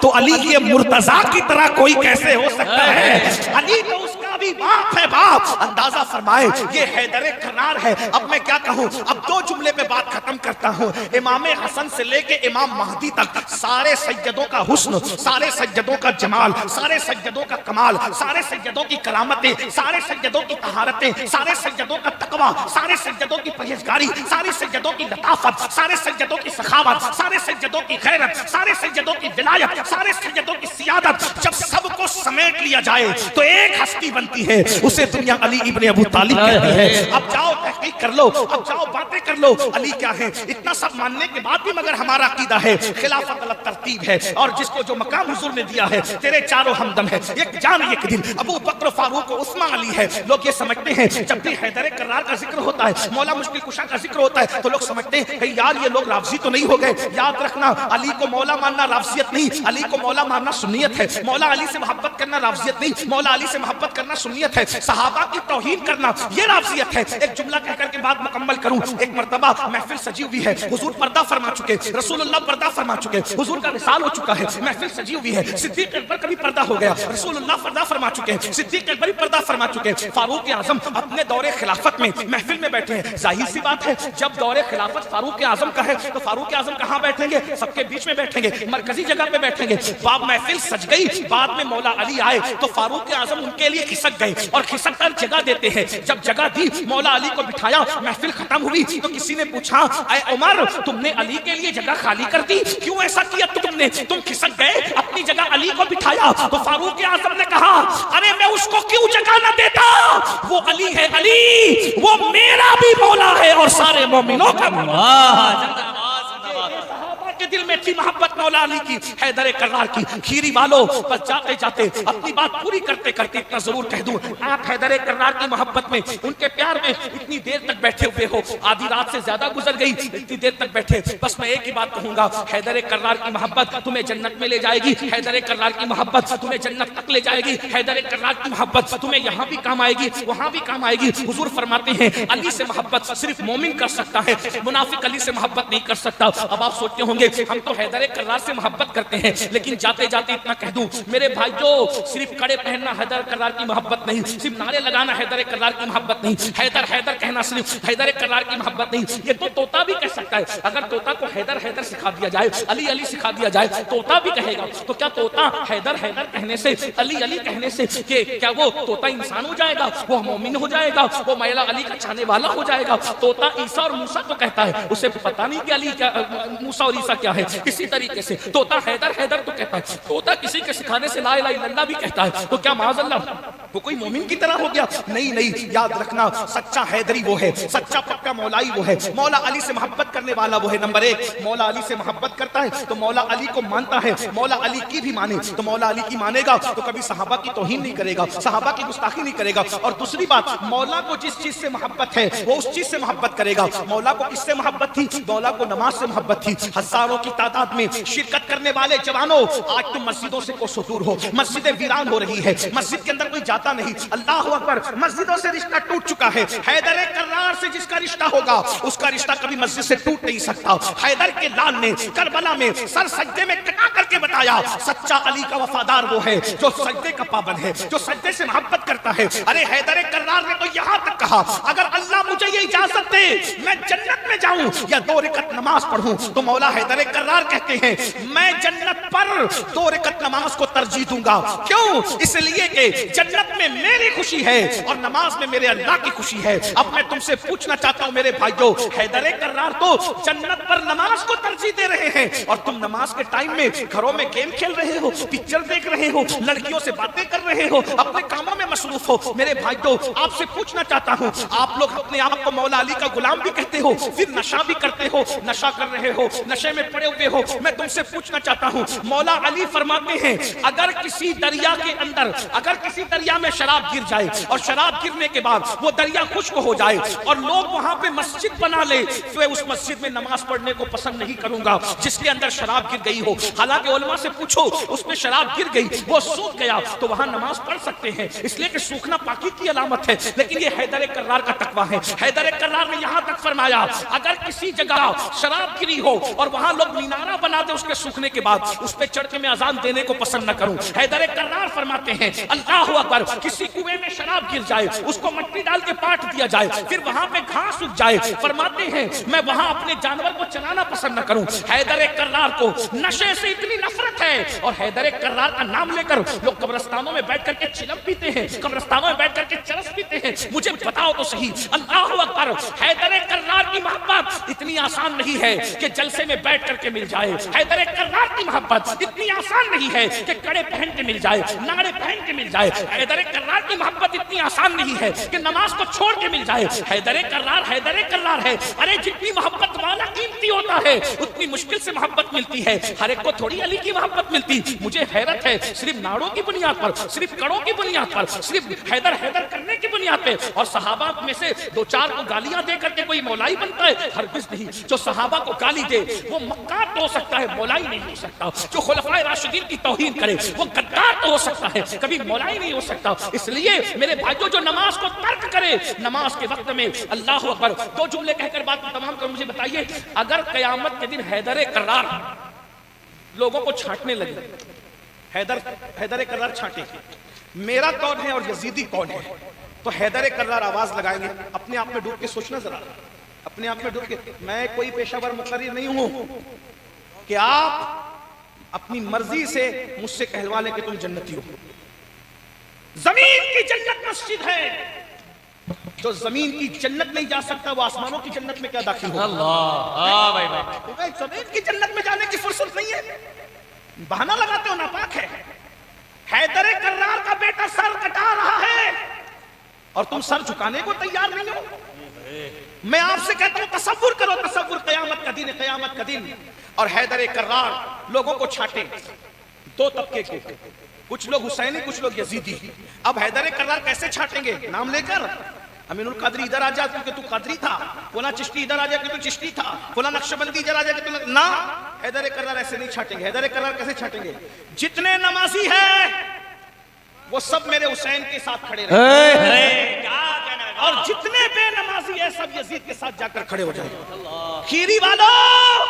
تو علی کی مرتضیٰ کی طرح کوئی کیسے ہو سکتا ہے؟ علی تو اس کا بھی باپ ہے، باپ۔ اندازہ فرمائے یہ حیدر کرار ہے۔ اب میں کیا کہوں، اب 2 جملے پہ بات ختم کرتا ہوں۔ امام حسن سے لے کے امام مہدی تک سارے سیدوں کا حسن، سارے سیدوں کا جمال، سارے سیدوں کا کمال، سارے سیدوں کی کرامتیں، سارے سیدوں کی طہارتیں، سارے سیدوں کا تقوی، سارے سیدوں کی پرہیزگاری، سارے سیدوں کی لطافت، سارے سیدوں کی سخاوت، سارے سیدوں کی غیرت، سارے سیدوں کی ولایت، سارے سیدوں کی سیادت، جب سب کو سمیٹ لیا جائے تو ایک ہستی بنتی ہے، اسے دنیا علی ابن ابو طالب کہتی ہے۔ اب جاؤ تحقیق کر لو، اب جاؤ باتیں کر لو، علی کیا ہے۔ اتنا سب ماننے کے بعد بھی مگر ہمارا عقیدہ ہے خلافت غلط ترتیب ہے، اور جس کو جو مقام حضور نے دیا ہے تیرے چاروں ہمدم ہے، ایک جان ایک دل، ابو بکر فاروق و عثمان علی ہے۔ لوگ یہ سمجھتے ہیں جب بھی حیدر کرار کا ذکر ہوتا ہے، مولا مشکل کشا کا ذکر ہوتا ہے، تو لوگ سمجھتے ہیں کہ یار یہ لوگ رافضی تو نہیں ہو گئے۔ یاد رکھنا، علی کو مولا ماننا رافضیت نہیں، علی کو مولا ماننا سنیت ہے۔ مولا علی سے محبت کرنا رافضیت نہیں، مولا علی سے محبت کرنا سنیت ہے۔ صحابہ کی توہین کرنا یہ رافضیت ہے۔ ایک جملہ کہہ کر کے بات مکمل کروں۔ ایک مرتبہ محفل سجی ہوئی ہے، حضور پردہ فرما چکے، رسول اللہ پردہ فرما چکے، حضور کا وصال ہو چکا ہے، محفل سجی ہوئی ہے۔ صدیق اکبر کا بھی پردہ ہو گیا، رسول اللہ پردہ فرما چکے، صدیق اکبر بھی پردہ فرما چکے۔ فاروق اعظم اپنے دور خلافت میں محفل میں بیٹھے ہیں۔ ظاہر سی بات ہے جب دور خلافت فاروق اعظم کا ہے تو فاروق اعظم کہاں بیٹھیں گے؟ سب کے بیچ میں بیٹھیں گے، مرکزی جگہ پہ بیٹھیں گے۔ باب محفل سج گئی، بعد میں مولا علی آئے تو فاروق اعظم ان کے لیے کھسک گئے اور کھسک کر جگہ دیتے ہیں۔ جب جگہ دی، مولا علی کو بٹھایا، محفل ختم ہوئی تو کسی نے پوچھا اے عمر، تم نے علی کے لیے جگہ خالی کر دی، کیوں ایسا کیا تم نے؟ تم کھسک گئے، اپنی جگہ علی کو بٹھایا۔ تو فاروق اعظم نے کہا ارے میں اس کو کیوں جگہ نہ دیتا، وہ علی ہے، علی وہ میرا بھی مولا ہے اور سارے مومنوں کا مولا۔ کے دل میں تھی محبت مولا علی کی، حیدر کرار کی۔ کھیری والو بس جاتے جاتے اپنی بات پوری کرتے کرتے اتنا ضرور کہہ دوں، آپ حیدر کرار کی محبت میں، ان کے پیار میں اتنی دیر تک بیٹھے ہوئے ہو، آدھی رات سے زیادہ گزر گئی، اتنی دیر تک بیٹھے، بس میں ایک ہی بات کہوں گا، حیدر کرار کی محبت تمہیں جنت میں لے جائے گی، حیدر کرار کی محبت تمہیں جنت تک لے جائے گی، حیدر کرار کی محبت تمہیں یہاں بھی کام آئے گی، وہاں بھی کام آئے گی۔ حضور فرماتے ہیں علی سے محبت صرف مومن کر سکتا ہے، منافق علی سے محبت نہیں کر سکتا۔ اب آپ سوچتے ہوں گے ہم تو حیدر کرار سے محبت کرتے ہیں، لیکن جاتے جاتے اتنا کہہ دوں میرے بھائی، جو صرف کڑے پہننا حیدر کرار کی محبت نہیں، صرف نعرے لگانا حیدر کرار کی محبت نہیں، حیدر حیدر کہنا صرف حیدر کرار کی محبت نہیں، یہ تو طوطا بھی کہہ سکتا ہے۔ اگر طوطا کو حیدر حیدر سکھا دیا جائے، علی علی سکھا دیا جائے، طوطا بھی کہے گا۔ تو کیا طوطا حیدر حیدر کہنے سے، علی علی کہنے سے کہ کیا وہ طوطا انسان ہو جائے گا، وہ مومن ہو جائے گا، وہ مولا علی کا چاہنے والا ہو جائے گا؟ طوطا عیسیٰ اور موسیٰ کو کہتا ہے، اسے پتہ نہیں کہ علی کیا، موسیٰ اور عیسیٰ کیا کیا ہے؟ اسی طریقے سے طوطا حیدر حیدر تو کہتا ہے، طوطا کسی کے سکھانے سے لا الہ الا اللہ بھی کہتا ہے، تو کیا معاذ اللہ وہ کوئی مومن کی طرح ہو گیا؟ نہیں نہیں، یاد رکھنا سچا حیدری وہ ہے، سچا پکا مولائی وہ ہے، مولا علی سے محبت کرنے والا وہ ہے۔ نمبر ایک، مولا علی سے محبت کرتا ہے تو مولا علی کو مانتا ہے، مولا علی کی بھی مانے تو مولا علی کی مانے گا، تو کبھی صحابہ کی توہین نہیں کرے گا، صحابہ کی گستاخی نہیں کرے گا۔ اور دوسری بات، مولا کو جس چیز سے محبت ہے وہ اس چیز سے محبت کرے گا۔ مولا کو کس سے محبت تھی؟ مولا کو نماز سے محبت تھی۔ ہزاروں کی تعداد میں شرکت کرنے والے جوانوں، آج تم مسجدوں سے کوسوں دور ہو، مسجدیں ویران ہو رہی ہے، مسجد کے اندر کوئی جاتا نہیں، اللہ اکبر، مسجدوں سے رشتہ ٹوٹ چکا ہے۔ حیدر کرار سے جس کا رشتہ ہوگا اس کا رشتہ کبھی مسجد سے ٹوٹ نہیں سکتا۔ حیدر کے لال نے کربلا میں سر سجدے میں کٹا کر کے بتایا، سچا علی کا وفادار وہ ہے جو سجدے کا پابند ہے، جو سجدے سے محبت کرتا ہے۔ ارے حیدر کرار نے تو یہاں تک کہا، اگر اللہ مجھے یہ اجازت دے میں جنت میں جاؤں یا 2 رکعت نماز پڑھوں، تو مولا حیدر کرار کہتے ہیں میں جنت پر 2 رکعت نماز کو ترجیح دوں گا۔ کیوں؟ اس لیے کہ جنت میں میری خوشی ہے اور نماز میں میرے اللہ کی خوشی ہے۔ اب میں تم سے پوچھنا چاہتا ہوں میرے بھائیو، حیدر کرار تو جنت پر نماز کو ترجیح دے رہے ہیں، اور تم نماز کے ٹائم میں گھروں میں گیم کھیل رہے ہو، پکچر دیکھ رہے ہو، لڑکیوں سے باتیں کر رہے ہو، اپنے کاموں میں مصروف ہو۔ میرے بھائیو، آپ سے پوچھنا چاہتا ہوں، آپ لوگ اپنے آپ کو مولا علی کا غلام بھی کہتے ہو، پھر نشہ بھی کرتے ہو، نشہ کر رہے ہو، نشے میں پڑے ہوئے ہو۔ میں تم سے پوچھنا چاہتا ہوں، مولا علی فرماتے ہیں اگر کسی دریا کے اندر، اگر کسی دریا میں شراب گر جائے اور شراب گرنے کے بعد وہ دریا خشک ہو جائے اور لوگ وہاں پہ مسجد بنا لے، تو اس مسجد میں نماز پڑھنے کو پسند نہیں کروں گا جس کے اندر شراب گر گئی ہو۔ حالانکہ علماء سے پوچھو، اس میں شراب گر گئی، وہ سوکھ گیا، تو وہاں نماز پڑھ سکتے ہیں، اس لیے کہ سوکھنا پاکی کی علامت ہے۔ لیکن یہ حیدر کرار کا تقویٰ ہے۔ حیدر کرار نے یہاں تک فرمایا اگر کسی جگہ شراب گری ہو اور وہاں لوگ مینارہ بنا دے اس کے سوکھنے کے بعد، اس پہ چڑھ کے میں اذان دینے کو پسند نہ کروں۔ حیدر کرار فرماتے ہیں اللہ اکبر، کسی کنویں میں شراب گر جائے، اس کو مٹی ڈال کے پاٹ دیا جائے، پھر وہاں پہ گھاس اگ جائے، فرماتے ہیں میں وہاں اپنے جانور کو چلانا پسند نہ کروں۔ حیدر کرار کو نشے سے اتنی نفرت ہے، اور حیدر کرار کا نام لے کر لوگ قبرستانوں میں بیٹھ کر کے چلم پیتے ہیں، قبرستانوں میں بیٹھ کر کے چرس پیتے ہیں۔ مجھے بتاؤ تو صحیح، اللہ اکبر، حیدر کرار کی محبت اتنی آسان نہیں ہے کہ جلسے میں بیٹھ کر کے مل جائے۔ حیدر کرار کی محبت اتنی آسان نہیں ہے کہ کڑے پہن کے مل جائے، ناڑے پہن کے مل جائے۔ حیدر کرار کی محبت اتنی آسان نہیں ہے کہ نماز کو چھوڑ کے مل جائے۔ حیدر کرار ہے۔ ارے جتنی محبت والا قیمتی ہوتا ہے اتنی مشکل سے محبت ملتی ہے، ہر ایک کو تھوڑی علی کی محبت ملتی۔ مجھے حیرت ہے، صرف ناڑوں کی بنیاد پر، صرف کڑوں کی بنیاد پر، صرف حیدر کرنے کی بنیاد پہ، اور صحابہ میں سے 2-4 کو گالیاں دے کر کے کوئی مولائی بنتا ہے؟ ہرگز نہیں۔ جو صحابہ کو گالی دے وہ مکار تو ہو سکتا ہے، مولائی نہیں ہو سکتا۔ جو خلفائے راشدین کی توہین کرے وہ غدار تو ہو سکتا ہے، کبھی مولائی نہیں ہو سکتا۔ اس لیے میرے بھائیوں، جو نماز کو ترک کرے نماز کے وقت میں، اللہ اکبر، 2 جملے کہہ کر بات تمام کر مجھے بتائیے، اگر قیامت کے دن حیدر کرار لوگوں کو چھانٹنے لگے، حیدر کرار چھانٹے میرا کون ہے اور یزیدی کون ہے، تو حیدر کرار آواز لگائیں گے۔ اپنے آپ میں ڈوب کے سوچنا ذرا، اپنے آپ میں ڈوب کے، میں کوئی پیشہ ور مقرر نہیں ہوں کہ آپ اپنی مرضی سے مجھ سے کہلوا لیں کہ تم جنتی ہو۔ زمین کی جنت مسجد ہے، جو زمین کی جنت نہیں جا سکتا وہ آسمانوں کی جنت میں کیا داخل ہوگا؟ اللہ، زمین کی جنت میں جانے کی فرصت نہیں ہے، بہانہ لگاتے ہو، ناپاک ہے۔ حیدر کرار کا بیٹا سر کٹا رہا ہے اور تم سر جھکانے کو تیار نہیں ہو۔ میں آپ سے کہتا ہوں تصور کرو، تصور، قیامت کا دن، قیامت کا دن، اور حیدر کرار لوگوں کو چھانٹے 2 طبقے کے، کچھ لوگ حسینی، کچھ لوگ یزیدی۔ اب حیدر کرار کیسے چھانٹیں گے؟ نام لے کر، امین القادری ادھر آ جا کیونکہ تو قادری تھا، فلاں چشتی ادھر آ جا کیونکہ تو چشتی تھا، فلاں نقشبندی ادھر آ جا کہ تو نہ۔ حیدر کرار ایسے نہیں چھانٹیں گے۔ حیدر کرار کیسے چھانٹیں گے؟ جتنے نمازی ہیں وہ سب میرے حسین کے ساتھ کھڑے رہے، اور جتنے بے نمازی ہیں سب یزید کے ساتھ جا کر کھڑے ہو جائیں۔ کھیری والوں،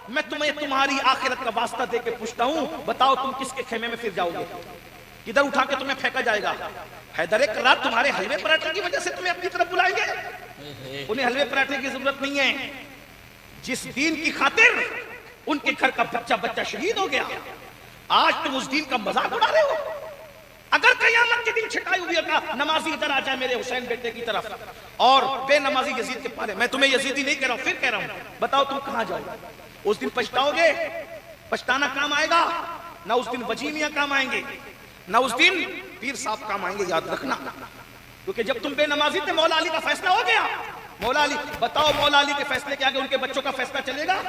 میں تمہیں تمہاری آخرت کا واسطہ دے کے پوچھتا ہوں، بتاؤ تم کس کے خیمے میں پھر جاؤ گے؟ کدھر اٹھا کے تمہیں پھینکا جائے گا؟ حیدر کرار تمہارے حلوے پراٹھے کی وجہ سے تمہیں اپنی طرف بلائیں گے؟ انہیں حلوے پراٹھے کی ضرورت نہیں ہے۔ جس دین کی خاطر ان کے گھر کا بچہ شہید ہو گیا، آج تم اس دین کا مذاق اڑا رہے ہو۔ اگر قیامت کے دن چھٹائی ہوئی ہوگا، نمازی ادھر آ جائے میرے حسین بیٹے کی طرف اور بے نمازی یزید کے پارے، میں تمہیں یزیدی نہیں کہہ رہا ہوں، پھر کہہ رہا ہوں، بتاؤ تم کہاں جاؤ؟ اس دن پچھتاؤ گے، پچھتانا کام آئے گا نہ، اس دن وجیمیاں کام آئیں گے نہ اس دن پیر صاحب کام آئیں گے، یاد رکھنا. کیونکہ جب تم بے نمازی تھے مولا علی کا فیصلہ ہو گیا. مولا علی بتاؤ، مولا علی کے فیصلے کے آگے ان کے بچوں کا فیصلہ چلے گا؟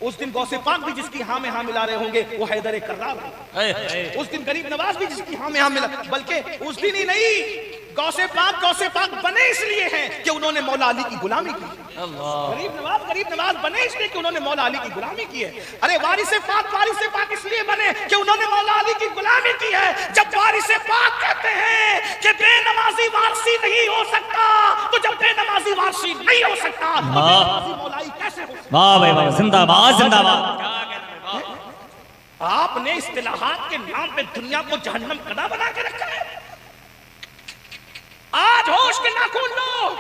اس دن غوث پاک بھی جس کی ہاں میں ہاں ملا رہے ہوں گے وہ حیدر کرار. اس دن غریب نواز بھی جس کی ہاں میں ہاں ملا، بلکہ اس دن ہی نہیں، غوث پاک بنے اس لیے ہیں کہ انہوں نے مولا علی کی غلامی کی. غریب نواز بنے اس لیے کہ انہوں نے مولا علی کی غلامی کی ہے. ارے وارث پاک اس لیے بنے کہ انہوں نے مولا علی کی غلامی کی ہے. جب وارث پاک کہتے ہیں کہ بے نمازی وارثی نہیں ہو سکتا، تو جب بے نمازی وارثی نہیں ہو سکتا تو بے نمازی مولائی کیسے ہو سکتا؟ واہ بھائی واہ، زندہ باد زندہ باد. آپ نے اصطلاحات کے نام پہ دنیا کو جہنم کدا بنا کے رکھا ہے. آج ہوش کے ناخن لو.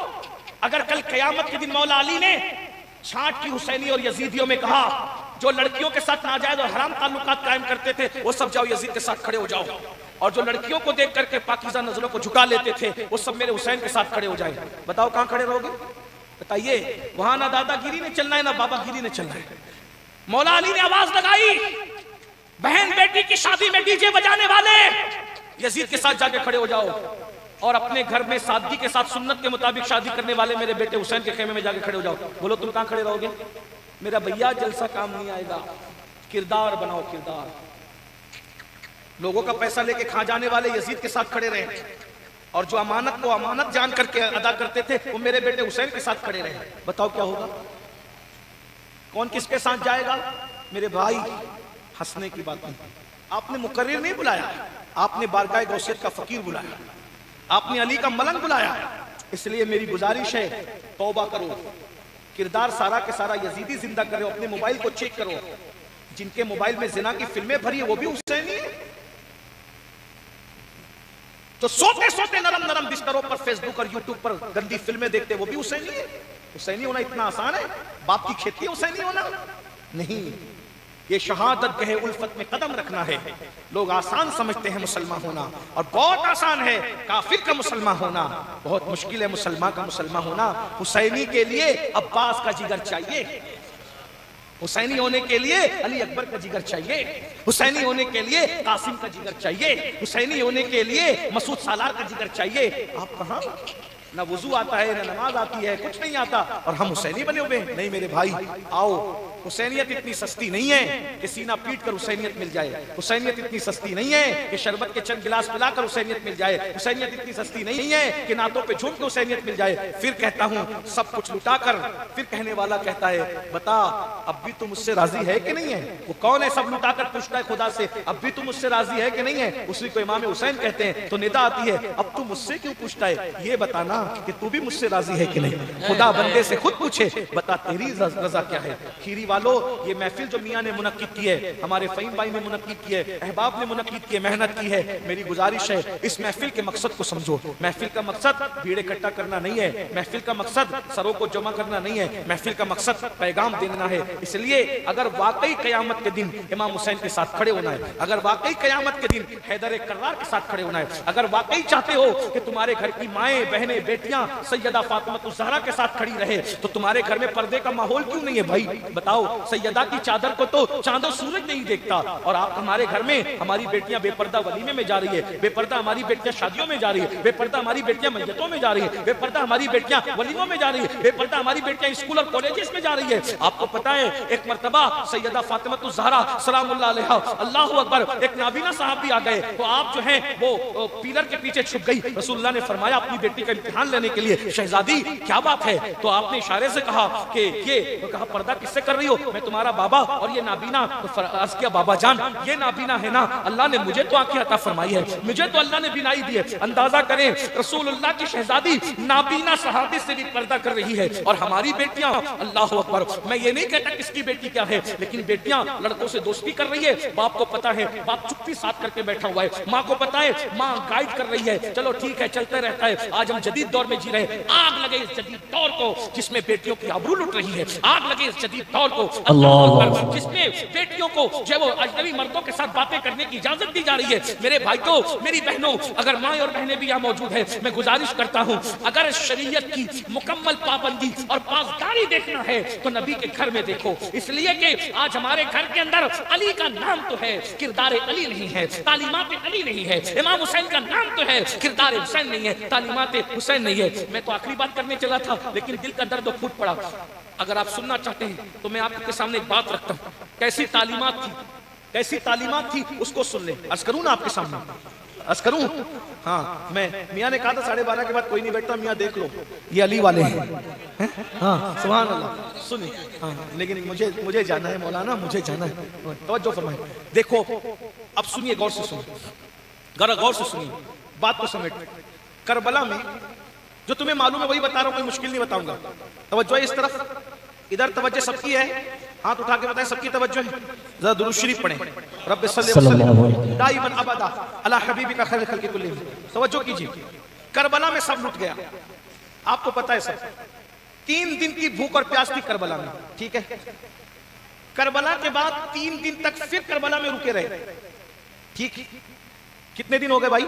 اگر کل قیامت کے دن مولا علی نے چھانٹ کی حسینی اور یزیدیوں میں کہا جو لڑکیوں کے ساتھ ناجائز اور حرام تعلقات قائم کرتے تھے وہ سب جاؤ یزید کے ساتھ کھڑے ہو جاؤ، اور جو لڑکیوں کو دیکھ کر کے پاکیزہ نظروں کو جھکا لیتے تھے وہ سب میرے حسین کے ساتھ کھڑے ہو جائیں. بتاؤ کہاں کھڑے رہو گے؟ بتائیے. وہاں نہ دادا گیری نے چلنا ہے نہ بابا گیری نے چلنا ہے. مولا علی نے آواز لگائی، بہن بیٹی کی شادی میں ڈی جے بجانے والے یزید کے ساتھ جا کے کھڑے ہو جاؤ، اور اپنے گھر میں سادگی کے ساتھ سنت کے مطابق شادی کرنے والے میرے بیٹے حسین کے خیمے میں جا کے کھڑے ہو جاؤ. بولو تم کہاں کھڑے رہو گے؟ میرا بھیا جلسہ کام نہیں آئے گا، کردار بناؤ کردار. لوگوں کا پیسہ لے کے کھا جانے والے یزید کے ساتھ کھڑے رہے، اور جو امانت کو امانت جان کر کے ادا کرتے تھے وہ میرے بیٹے حسین کے ساتھ کھڑے رہے. بتاؤ کیا ہوگا؟ کون کس کے ساتھ جائے گا؟ میرے بھائی ہنسنے کی بات نہیں. آپ نے مقرر نہیں بلایا، آپ نے بارگاہ غوثیت کا فقیر بلایا، آپ نے علی کا ملنگ بلایا. اس لیے میری گزارش ہے توبہ کرو. کردار سارا کے سارا یزیدی زندہ کرو. اپنے موبائل کو چیک کرو، جن کے موبائل میں زنا کی فلمیں بھری ہیں وہ بھی حسینی ہیں. تو سوتے سوتے نرم نرم بستروں پر فیس بک اور یوٹیوب پر گندی فلمیں دیکھتے وہ بھی حسینی ہیں. حسینی ہونا اتنا آسان ہے؟ باپ کی کھیتی ہے حسینی ہونا؟ نہیں. یہ شہادت گہ الفت میں قدم رکھنا ہے. لوگ آسان سمجھتے ہیں مسلمان ہونا، اور بہت آسان ہے کافر کا مسلمان ہونا، بہت مشکل ہے مسلمان کا مسلمان ہونا. حسینی کے لیے عباس کا جگر چاہیے، حسینی ہونے کے لیے علی اکبر کا جگر چاہیے، حسینی ہونے کے لیے قاسم کا جگر چاہیے، حسینی ہونے کے لیے مسعود سالار کا جگر چاہیے. آپ کہاں؟ نہ وضو آتا ہے نہ نماز آتی ہے، کچھ نہیں آتا، اور ہم حسینی بنے ہوئے ہیں. نہیں میرے بھائی آؤ. حسینیت اتنی سستی نہیں ہے کہ سینہ پیٹ کر حسینیت مل جائے. حسینیت اتنی سستی نہیں ہے کہ شربت کے چند گلاس پلا کر حسینیت مل جائے. حسینیت اتنی سستی نہیں ہے کہ نعتوں پہ جھوم کے حسینیت مل جائے. پھر کہتا ہوں سب کچھ لٹا کر پھر کہنے والا کہتا ہے بتا اب بھی تم مجھ سے راضی ہے کہ نہیں ہے؟ وہ کون ہے سب لٹا کر پوچھتا ہے خدا سے اب بھی تم مجھ سے راضی ہے کہ نہیں ہے؟ اسی کو امام حسین کہتے ہیں. تو ندا آتی ہے اب تم مجھ سے کیوں پوچھتا ہے؟ یہ بتانا کہ تو بھی مجھ سے راضی ہے کہ نہیں. خدا بندے سے خود پوچھے بتا تیری رضا کیا ہے. کھیری والو یہ محفل جو میاں نے منعقد کی ہے، ہمارے فہیم بھائی نے منعقد کی ہے، احباب نے منعقد کی ہے، محنت کی ہے. میری گزارش ہے اس محفل کے مقصد کو سمجھو. محفل کا مقصد بھیڑ اکٹھا کرنا نہیں ہے، محفل کا مقصد سروں کو جمع کرنا نہیں ہے، محفل کا مقصد پیغام دینا ہے. اس لیے اگر واقعی قیامت کے دن امام حسین کے ساتھ کھڑے ہونا ہے، اگر واقعی قیامت کے دن حیدر کرار کے ساتھ کھڑے ہونا ہے، اگر واقعی چاہتے ہو کہ تمہارے گھر کی مائیں بہنیں بیٹیاں سیدہ فاطمہ الزہرا کے ساتھ کھڑی رہے، تو تمہارے گھر میں پردے کا ماحول کیوں نہیں ہے بھائی؟ بتاؤ. سیدہ کی چادر کو تو چاند و سورج نہیں دیکھتا، اور آپ ہمارے گھر میں ہماری بیٹیاں بے پردہ ولیمے میں جا رہی ہے، بے پردہ ہماری بیٹیاں شادیوں میں جا رہی ہے، بے پردہ ہماری بیٹیاں میتوں میں جا رہی ہے، بے پردہ ہماری بیٹیاں ولیموں میں جا رہی ہے، بے پردہ ہماری بیٹیاں اسکول اور کالجز میں جا رہی ہے. آپ کو پتا ہے ایک مرتبہ سیدہ فاطمہ الزہرا سلام اللہ علیہا اللہ اکبر ایک نابینا صاحب بھی آ گئے، تو آپ جو ہیں وہ پیلر کے پیچھے چھپ گئی. رسول اللہ نے فرمایا اپنی بیٹی کا امتحان لینے کے لیے شہزادی کیا بات ہے؟ تو آپ نے اشارے سے کہا کہ یہ کہا پردہ کس سے کر رہی ہو؟ میں تمہارا بابا اور یہ نابینا. تو عرض کیا بابا جان یہ نابینا ہے نا، اللہ نے مجھے تو آنکھیں عطا فرمائی ہے، مجھے تو اللہ نے بینائی دی ہے. اندازہ کریں رسول اللہ کی شہزادی نابینا صحابی سے بھی پردہ کر رہی ہے، اور ہماری بیٹیاں اللہ اکبر. میں یہ نہیں کہتا کس کی بیٹی کیا ہے، لیکن بیٹیاں لڑکوں سے دوستی کر رہی ہے. باپ کو پتا ہے، باپ چپی ساتھ کر کے بیٹھا ہوا ہے. ماں کو پتا ہے، ماں گائیڈ کر رہی ہے. چلو ٹھیک ہے چلتے رہتا ہے. آج ہم جدید دور میں جی رہے ہیں. آگ لگے اس جدید دور کو جس میں بیٹیوں کی آبرو لٹ رہی ہے، آگ لگے اس جدید دور کو کو اللہ اکبر, جس میں بیٹیوں کو جو وہ اجنبی مردوں کے ساتھ باتیں کرنے کی اجازت دی جا رہی ہے. میرے بھائیوں, میری بہنوں, اگر ماں اور بہنیں بھی یہاں موجود ہیں, میں گزارش کرتا ہوں اگر شریعت کی مکمل پابندی اور پاسداری دیکھنا ہے تو نبی کے گھر میں دیکھو, اس لیے کہ آج ہمارے گھر کے اندر علی کا نام تو ہے, کردار علی نہیں ہے, تعلیمات علی نہیں ہے. امام حسین کا نام تو ہے, کردار حسین نہیں ہے, تعلیمات حسین نہیں ہے. میں تو آخری بات کرنے چلا تھا لیکن دل کا درد پھوٹ پڑا. اگر آپ سننا چاہتے ہیں تو میں آپ کے سامنے ایک بات رکھتا ہوں, کیسی تعلیمات تھی, کیسی تعلیمات تھی اس کو سن لیں. عرض کروں نا آپ کے سامنے, عرض کروں. ہاں, میں میاں نے کہا تھا 12:30 کے بعد کوئی نہیں بیٹھتا, میاں دیکھ لو یہ علی والے ہیں. ہاں سبحان اللہ, سنیں. ہاں لیکن مجھے جانا ہے مولانا, مجھے جانا ہے. توجہ فرمائیں. دیکھو اب سنیے, غور سے سنیے, غور سے سنیے, بات کو سمیٹ. کربلا میں جو تمہیں معلوم ہے وہی بتا رہا ہوں, کوئی مشکل نہیں بتاؤں گا. توجہ اس طرف, ادھر توجہ سب کی ہے, ہاتھ اٹھا کے بتائیں سب کی توجہ ہے. ذرا درود شریف پڑھیں. رب صلی اللہ علیہ وسلم دائما ابدا علی حبیبک خیر الخلق کلہم. توجہ کیجیے. کربلا میں سب لٹ گیا, آپ کو پتا ہے سب. 3 دن کی بھوک اور پیاس تھی کربلا میں, ٹھیک ہے. کربلا کے بعد 3 دن تک پھر کربلا میں رکے رہے, ٹھیک. کتنے دن ہو گئے بھائی,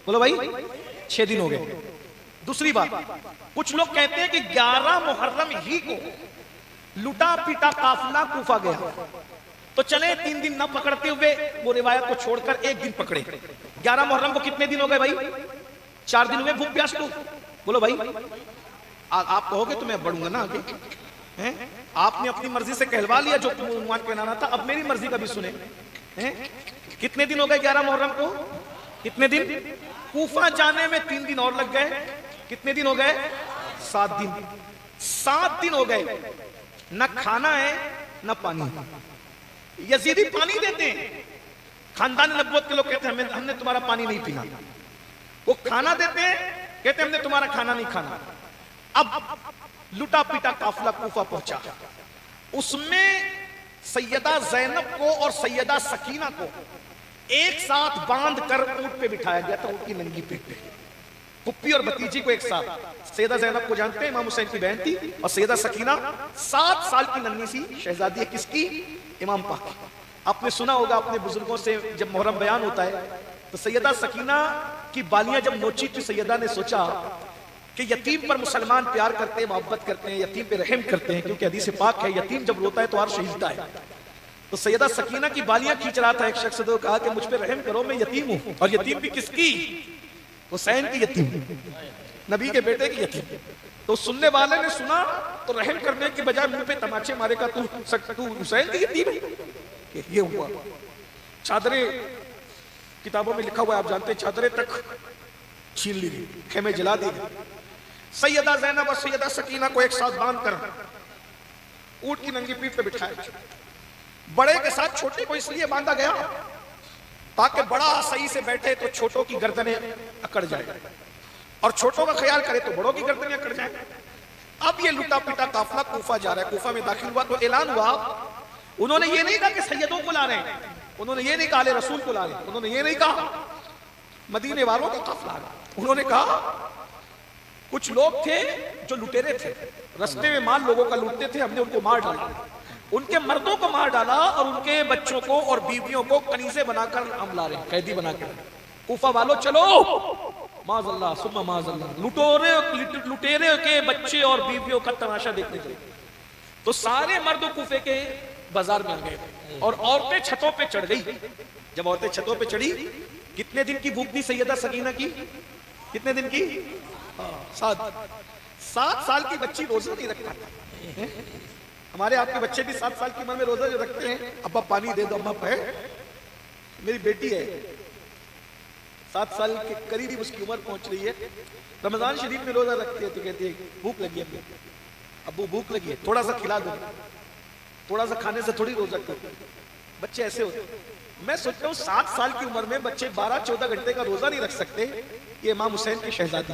بولو بھائی, 6 دن ہو گئے. دوسری بات, کچھ لوگ کہتے ہیں کہ 11 محرم ہی کو لٹا پیٹا قافلہ کوفہ گیا, تو چلے 3 دن نہ پکڑتے ہوئے وہ روایت کو چھوڑ کر 1 دن پکڑے. 11 محرم کو کتنے دن ہو گئے بھائی, 4 دن ہوئے بھوک پیاس کو. بولو بھائی, آپ کہو گے تو میں بڑھوں گا نا آگے. آپ نے اپنی مرضی سے کہلوا لیا جو عنوان کہلانا تھا, اب میری مرضی کا بھی سنیں. کتنے دن ہو گئے 11 محرم کو, کتنے دن. کوفہ جانے میں 3 دن اور لگ گئے, کتنے دن ہو گئے, 7 دن. 7 دن ہو گئے, نہ کھانا ہے نہ پانی. یزیدی پانی دیتے ہیں, خاندان نبوت کے لوگ کہتے ہیں ہم نے تمہارا پانی نہیں پینا. وہ کھانا دیتے ہیں, کہتے ہیں ہم نے تمہارا کھانا نہیں کھانا. اب لٹا پیٹا قافلہ کوفہ پہنچا, اس میں سیدہ زینب کو اور سیدہ سکینہ کو ایک ساتھ باندھ کر اونٹ پہ بٹھایا گیا تھا, اونٹ کی ننگی پیٹھ پہ. پھپھی اور بھتیجی کو ایک ساتھ. سیدہ زینب کو جانتے ہیں, امام حسین کی بہن تھی, اور سیدہ سکینہ 7 سال کی ننھی سی شہزادی ہے, کس کی, امام پاک کی. آپ نے سنا ہوگا اپنے بزرگوں سے جب محرم بیان ہوتا ہے تو سیدہ سکینہ کی بالیاں جب نوچی تو سیدہ نے سوچا کہ یتیم پر مسلمان پیار کرتے ہیں, محبت کرتے ہیں, یتیم پہ رحم کرتے ہیں, کیونکہ حدیث پاک ہے یتیم جب روتا ہے تو عرش ہلتا ہے. تو سیدہ سکینہ کی بالیاں کھینچ رہا تھا, ایک شخص نے کہا کہ مجھ پہ رحم کرو, میں یتیم ہوں. اور یتیم بھی کس کی, حسین کی یتیم, نبی کے بیٹے کی یتیم. تو سننے والے نے سنا تو رحم کرنے کی بجائے منہ پہ تماچے مارے گا, تو حسین کی یتیم ہے. یہ ہوا. چادریں کتابوں میں لکھا ہوا ہے, آپ جانتے ہیں, چادریں تک چھین لی گئی, خیمے جلا دی گئی. سیدہ زینب اور سیدہ سکینہ کو ایک ساتھ باندھ کر اونٹ کی ننگی پیٹھ پہ بٹھایا. بڑے کے ساتھ چھوٹے کو اس لیے باندھا گیا تاکہ بڑا صحیح سے بیٹھے تو چھوٹوں کی گردنیں اکڑ جائے, اور چھوٹوں کا خیال کرے تو بڑوں کی گردنیں اکڑ جائیں. اب یہ لٹا پیٹا قافلہ کوفہ جا رہا ہے. کوفہ میں داخل ہوا تو اعلان ہوا, انہوں نے یہ نہیں کہا کہ سیدوں کو لا رہے ہیں, انہوں نے یہ نہیں کہا رسول کو لا رہے ہیں, انہوں نے یہ نہیں کہا مدینے والوں کا قافلہ آ رہا. انہوں نے کہا کچھ لوگ تھے جو لٹیرے تھے, رستے میں مال لوگوں کا لوٹتے تھے, ہم نے ان کو مار ڈالا, ان کے مردوں کو مار ڈالا, اور ان کے بچوں کو اور بیویوں کو کنیزیں بنا کر ہم لا رہے ہیں, قیدی بنا کر. کوفہ والوں چلو, معاذ اللہ ثم معاذ اللہ, لٹیرے کے بچے اور بیویوں کا تماشا دیکھنے چلے. تو سارے مرد کوفے کے بازار میں آ گئے, اور عورتیں چھتوں پہ چڑھ گئی. جب عورتیں چھتوں پہ چڑھی, کتنے دن کی بھوک تھی سیدہ سکینہ کی, کتنے دن کی, 7 سال کی بچی روزہ نہیں رکھتا تھا. ہمارے آپ کے بچے بھی 7 سال کی عمر میں روزہ جو رکھتے ہیں, ابا پانی دے دو, ابا پہ. میری بیٹی ہے 7 سال کے قریب اس کی عمر پہنچ رہی ہے, رمضان شریف میں روزہ رکھتی ہے تو کہتی ہے بھوک لگی ہے, ابو بھوک لگی ہے, تھوڑا سا کھلا دو. تھوڑا سا کھانے سے تھوڑی روزہ رکھتے. بچے ایسے ہوتے. میں سوچتا ہوں 7 سال کی عمر میں بچے 12-14 گھنٹے کا روزہ نہیں رکھ سکتے. یہ امام حسین کی شہزادی.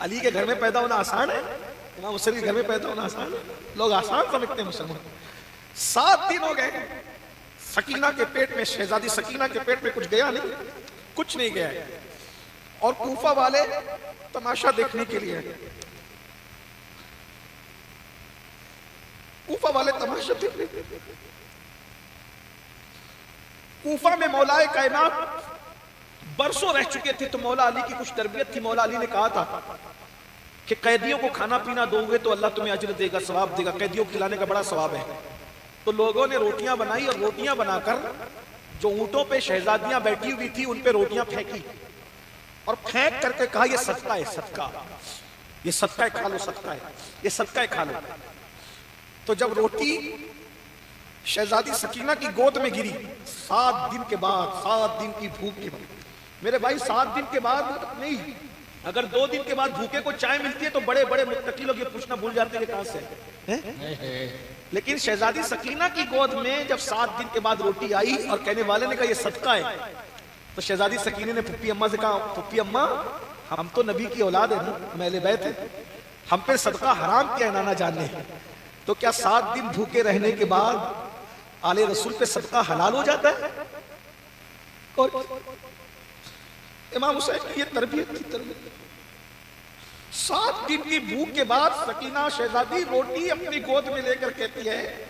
علی کے گھر میں پیدا ہونا آسان ہے, امام حسین کے گھر میں پیدا ہونا آسان ہے. لوگ آسان سمجھتے ہیں مسلمان. 7 دن ہو گئے, سکینہ کے پیٹ میں, شہزادی سکینہ کے پیٹ میں کچھ گیا نہیں, کچھ نہیں گیا ہے. اور کوفہ والے تماشا دیکھنے کے لیے. کوفہ والے تماشا دیکھ رہے تھے۔ کوفہ میں مولا کائنات برسوں رہ چکے تھے، تو مولا علی کی کچھ تربیت تھی۔ مولا علی نے کہا تھا کہ قیدیوں کو کھانا پینا دو گے تو اللہ تمہیں اجر دے گا، ثواب دے گا، قیدیوں کو کھلانے کا بڑا ثواب ہے۔ تو لوگوں نے روٹیاں بنائی، اور روٹیاں بنا کر جو اونٹوں پہ شہزادیاں بیٹھی ہوئی تھی ان پہ روٹیاں پھینکی، اور پھینک کر کے کہا یہ صدقہ ہے، صدقہ، یہ صدقہ ہے، کھا لو، صدقہ ہے، یہ صدقہ ہے، کھا لو۔ تو جب روٹی شہزادی سکینہ کی گود میں گری، 7 دن کے بعد، 7 دن کی بھوک کے بعد، میرے بھائی 7 دن کے بعد نہیں، اگر 2 دن کے بعد بھوکے کو چائے ملتی ہے تو بڑے بڑے متقی لوگ یہ پوچھنا بھول جاتے ہیں کہ کہاں سے ہے، لیکن شہزادی سکینہ کی گود میں جب 7 دن کے بعد روٹی آئی اور کہنے والے نے کہا یہ صدقہ ہے، تو شہزادی سکینہ نے پھپھی اماں سے کہا پھپھی اماں ہم تو نبی کی اولاد ہیں، اہل بیت ہیں، ہم پہ صدقہ حرام کیا ہے نانا جان نے، تو کیا 7 دن بھوکے رہنے کے بعد آل رسول پہ صدقہ حلال ہو جاتا ہے؟ اور امام حسین کی یہ تربیت تھی، تربیت۔ 7 دن کی بھوک کے بعد سکینہ شہزادی روٹی اپنی گود میں لے کر کہتی ہے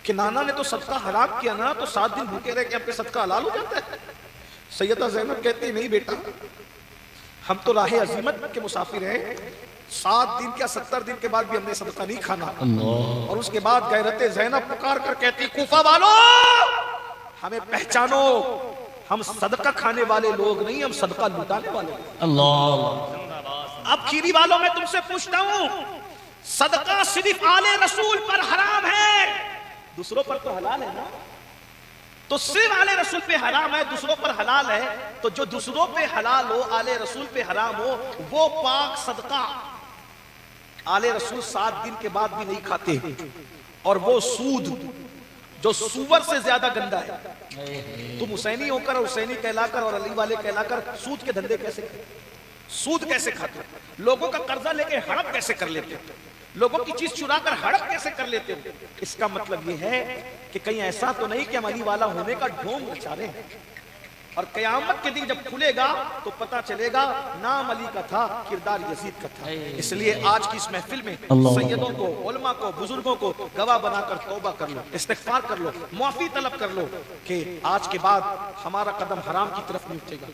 کہ نانا نے تو صدقہ حرام کیا نا، تو 7 دن بھوکے رہ کے ہم پہ صدقہ حلال ہو جاتا ہے؟ سیدہ زینب کہتی نہیں بیٹا، ہم تو راہ عزیمت کے مسافر ہیں، 7 دن کیا 70 دن کے بعد بھی ہم نے صدقہ نہیں کھانا۔ اور اس کے بعد غیرت زینب پکار کر کہتی کوفہ والو ہمیں پہچانو، ہم صدقہ کھانے والے لوگ نہیں، ہم صدقہ لوٹانے والے ہیں۔ اللہ، اب کھیری والوں میں تم سے پوچھتا ہوں، صدقہ صرف آل رسول پر حرام ہے، دوسروں پر تو حلال ہے نا؟ تو صرف آل رسول پہ حرام ہے، دوسروں پر حلال ہے، تو جو دوسروں پہ حلال ہو، آل رسول پہ حرام ہو، وہ پاک صدقہ آل رسول 7 دن کے بعد بھی نہیں کھاتے۔ اور وہ سود جو سور سے زیادہ گندا ہے، تم حسینی ہو کر اور حسینی کہلا کر اور علی والے کہلا کر سود کے دھندے کیسے کرتے، سود کیسے کھاتے، لوگوں کا قرضہ لے کے ہڑپ کیسے کر لیتے، لوگوں کی چیز چرا کر ہڑپ کیسے کر لیتے ہو؟ اس کا مطلب یہ ہے کہ کہیں ایسا تو نہیں کہ ہم علی والا ہونے کا ڈھونگ مچا رہے ہیں، اور قیامت کے دن جب کھلے گا تو پتہ چلے گا نام علی کا تھا، کردار یزید کا تھا۔ اس لیے آج کی اس محفل میں سیدوں کو، علماء کو، بزرگوں کو گواہ بنا کر توبہ کر لو، استغفار کر لو، معافی طلب کر لو کہ آج کے بعد ہمارا قدم حرام کی طرف نہیں اٹھے گا۔